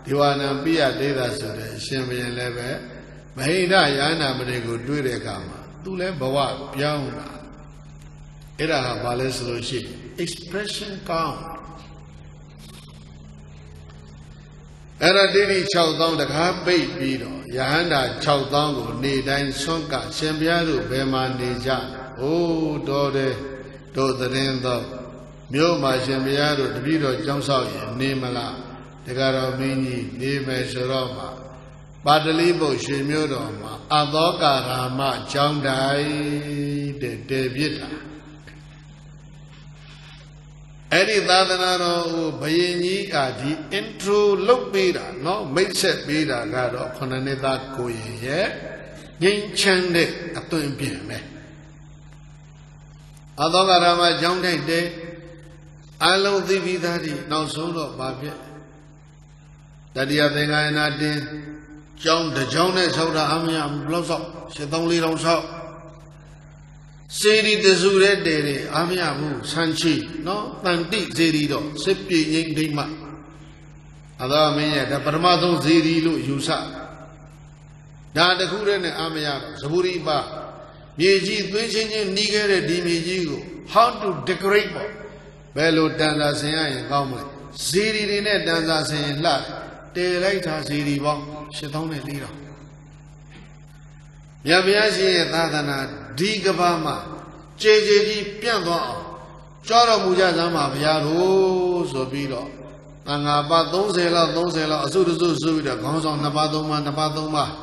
ဒေဝနာပိယဒေသဆိုတဲ့အရှင်ဘုရင်လည်းပဲမဟိန္ဒယာနာမဏေကိုတွေ့တဲ့အခါမှာသူလည်းဘဝပြောင်းလာအဲ့ဒါဟာဘာလဲဆိုလို့ရှိရင် expression count အဲ့ဒါတိတိ 6000 တကားပိတ်ပြီးတော့ယဟန္တာ 6000 ကိုနေတိုင်းဆွန့်ကရှင်ဘုရားတို့ဘယ်မှာနေကြအိုးတော်တယ်တို့သတင်းတော့မြို့မှာရှင်ဘုရားတို့တပည့်တော်ကျောင်းဆောက်ရင်နေမလားတကားတော်မင်းကြီးနေမယ်ဆိုတော့မှာပါတလိဘုတ်ရွှေမြို့တော်မှာအသောကာရမကျောင်းတိုင်းတဲ့တည်ပြစ်တာအဲ့ဒီသာသနာတော်ဘယင်ကြီးကဒီ intro လုပ်ပေးတာเนาะမိတ်ဆက်ပေးတာကတော့ခုနှစ်သားကိုရင်ရဲ့ငြိမ်းချမ်းတဲ့အသွင်ပြင်ပဲအသောကာရမကျောင်းတိုင်းတဲ့အလုံးသိပြီးသားဒီနောက်ဆုံးတော့ဘာဖြစ်တတိယသင်္ဃာယနာတင်ကျောင်းတစ်ကျောင်းနဲ့ဆောက်တာအမရဘူးဘယ်လောက်ဆောက်7300ဆောက် Seri the Zure Dere, Amiabu, Sanchi, no, Tanti Zerido, Sepi Yin Dima. Adamia, the Parmato Zerilu, Yusa. Da the Kuren Amia, Saburi Ba, Yeji, Twitching Nigger, Dimijigo, how to decorate Bello Danda Sayan, Gomwe, Zeri in it, Danda Sayan, La, Daylight has Zeri Bong, Shetone Lira. Yabiashi Tadana, Digabama, JJG Piano, Choro Mujazama, Yaro, Sobiro, Nangaba, Dozela, Azuzu, the Gonzon, Nabadoma,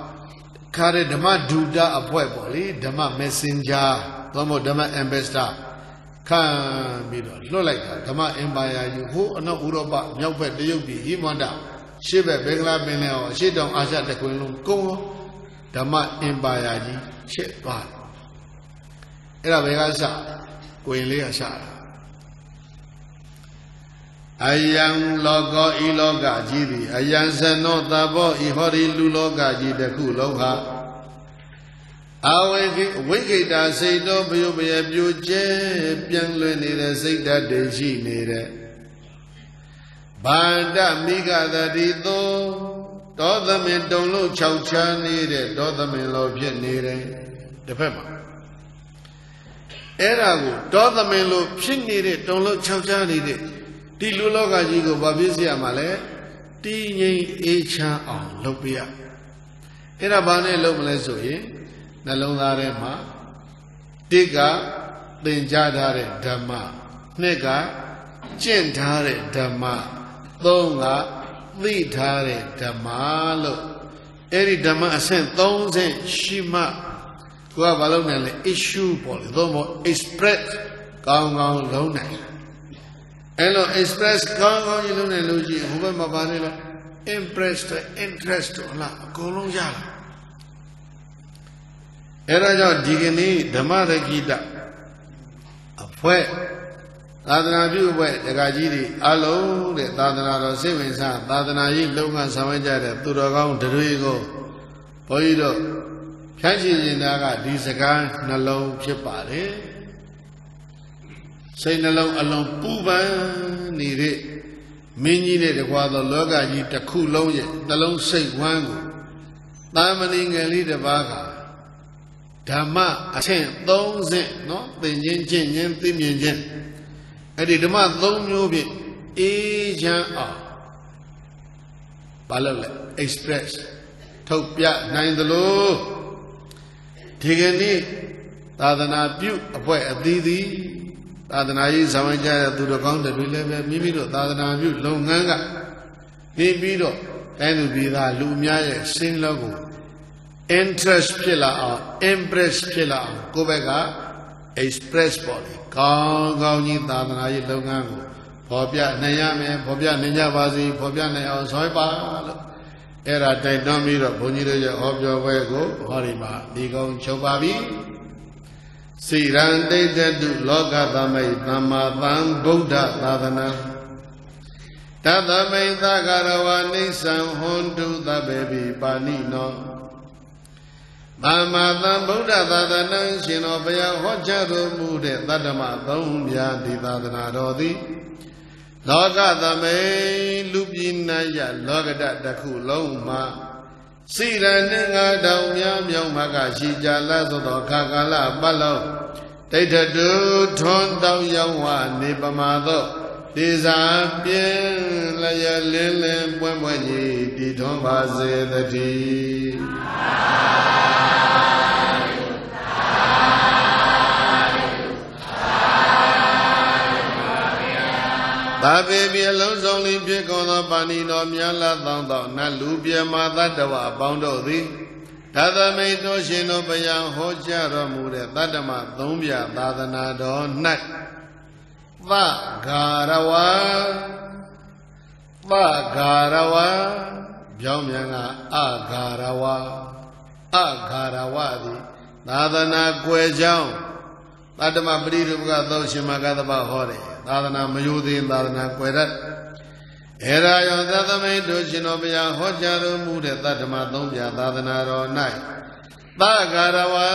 Carry Dama Duda, a Pueboli, Dama Messenger, Domo Dama Ambassador, Can be no like that, Dama Empire, you who no Uroba, Yopet, the Yubi, Himanda, Shiba, Begla Benel, Shidon, Azat, the Queen, Go. Dama Empire, Shit, Bad. Era Vegasa, Quilea Sara. Ayang Logo Iloga Jiri, Ayan Sano Tabo, Ihori Luloga Jida Kuloha. Awe Wikida say no, you be a beauty, young Lenny, say that they she needed. Banda Miga that Dito. Dothamin don't look chowcha needed, Dothamin love yet needed. The Pema Erago, Dothamin look pin needed, don't look chowcha needed. Tiluloga Jigo Babisia Male, T. Echa on Lopia. Erabane Lomlesoe, Nalonarema, Diga, Benjadare Dama, Nega, Gentare Dama, Longa. Vitare Damalo Eri Dama sent those Shima Guavalonel issue Polidomo express Gong Lona Elo express Gong Luna Luigi Hubama Vanilla impressed interest La Golonja Era Digini Damara Gita a poet. Tadana view way, the Gajiri, Alo, the Tadana Sivinsa, Tadana Yi, Lunga Samaja, Turagon, Derigo, Poido, Kaji Naga, Disagan, Nalo, Chipare. Say Nalo alone, Puba, need it. Mini the Guado Loga, Yita Kuloye, Nalo say Wango. Damaning a leader Baga. Dama, a chain, those, no, the Yin Yin, Timian. I did the man long you be Asian Balala Express Topia Nine the Low Tigani Tadana Pew a boy a didi Tadana is Samaja to the counter will never Mimido Tadana View Longanga Nibido and be that Lumia Sin Logo Interest Pillar Empress Pillar Gobega Express Body Gong Yi Tadana Yi Longango, Popia Nayame, Popia Ninja Bazi, Popia Naya Soipa, Era Taidomira, Bonira of your Wego, Horima, Digong Chobabi, Siran de Dedu, Loga Dame, Namadang, Buddha Tadana, Tadame Tagarawa Nisan Hondu, the baby Panino. Mama Buddha Tadana, Shinobaya, Hojaru Mude, Tadama, Dombia, Tadana Rodi, Loga Dame, Lupinaya, Logada, Daku, Loma, Sira Down Yam Magashi, Jalazo, Kakala, Balo, Data do, Ton down Yawa, Nipamado, Disappear, Laya Lilin, Pwemwayi, Titombaze, the tea. The baby alone only pick on the panino, Miala Danda, Nalubia, Mother, Bondo, Tata made no shino bayan, Hoja Ramude, Tadama, Dumbia, Tadanado, Night. Vagarawa, Jomyanga, Agarawadi, Tadana Guejão, Tadama Briduga, Doshimagadaba Hore. Tadana Mayudi, Tadana Quedat. Era yon Tadame, Doshinobia, Hojaru, Mude, Tadama, Dombia, Tadana, Night. Tagarawa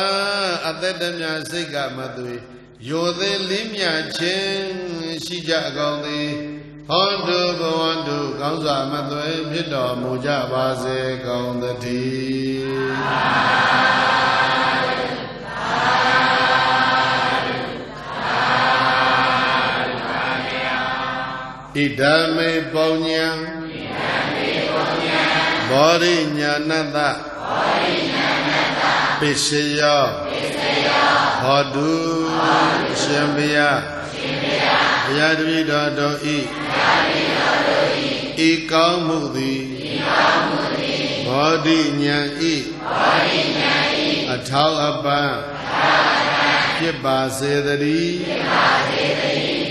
Atedamya Sika Matui Yode Limya Chen Shija Gaundi Hondu Bhavandu Gauza Matui Pito Muja Base Gaundati Idame Bonya Bori Nyananda Pisaya Hodu Shambhaya Yadvida Doi Ikau Mudi Bodi Nyai Atal Abba Kiba Sedari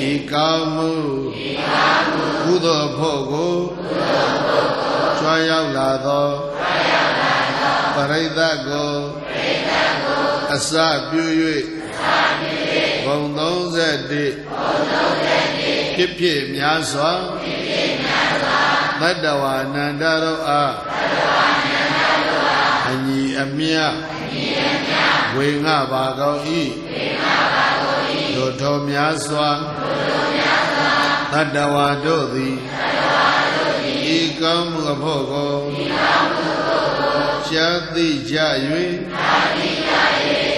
Ikau Mu Udo Pogo Chwayau Lado Paraidago Asa Pyue Bondong Zedi Kipye Myaswa Nadawa Nandaro A Anyi Amia Wenga Bagao I Doto Myaswa Nadawa Dodi Ikam Apogo Shadi Jaywe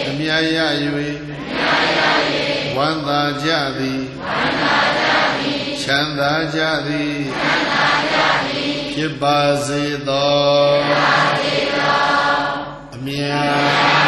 Amyaya Ywe Wanda Jadi Chanda Jadi Kibazi Do Amyaya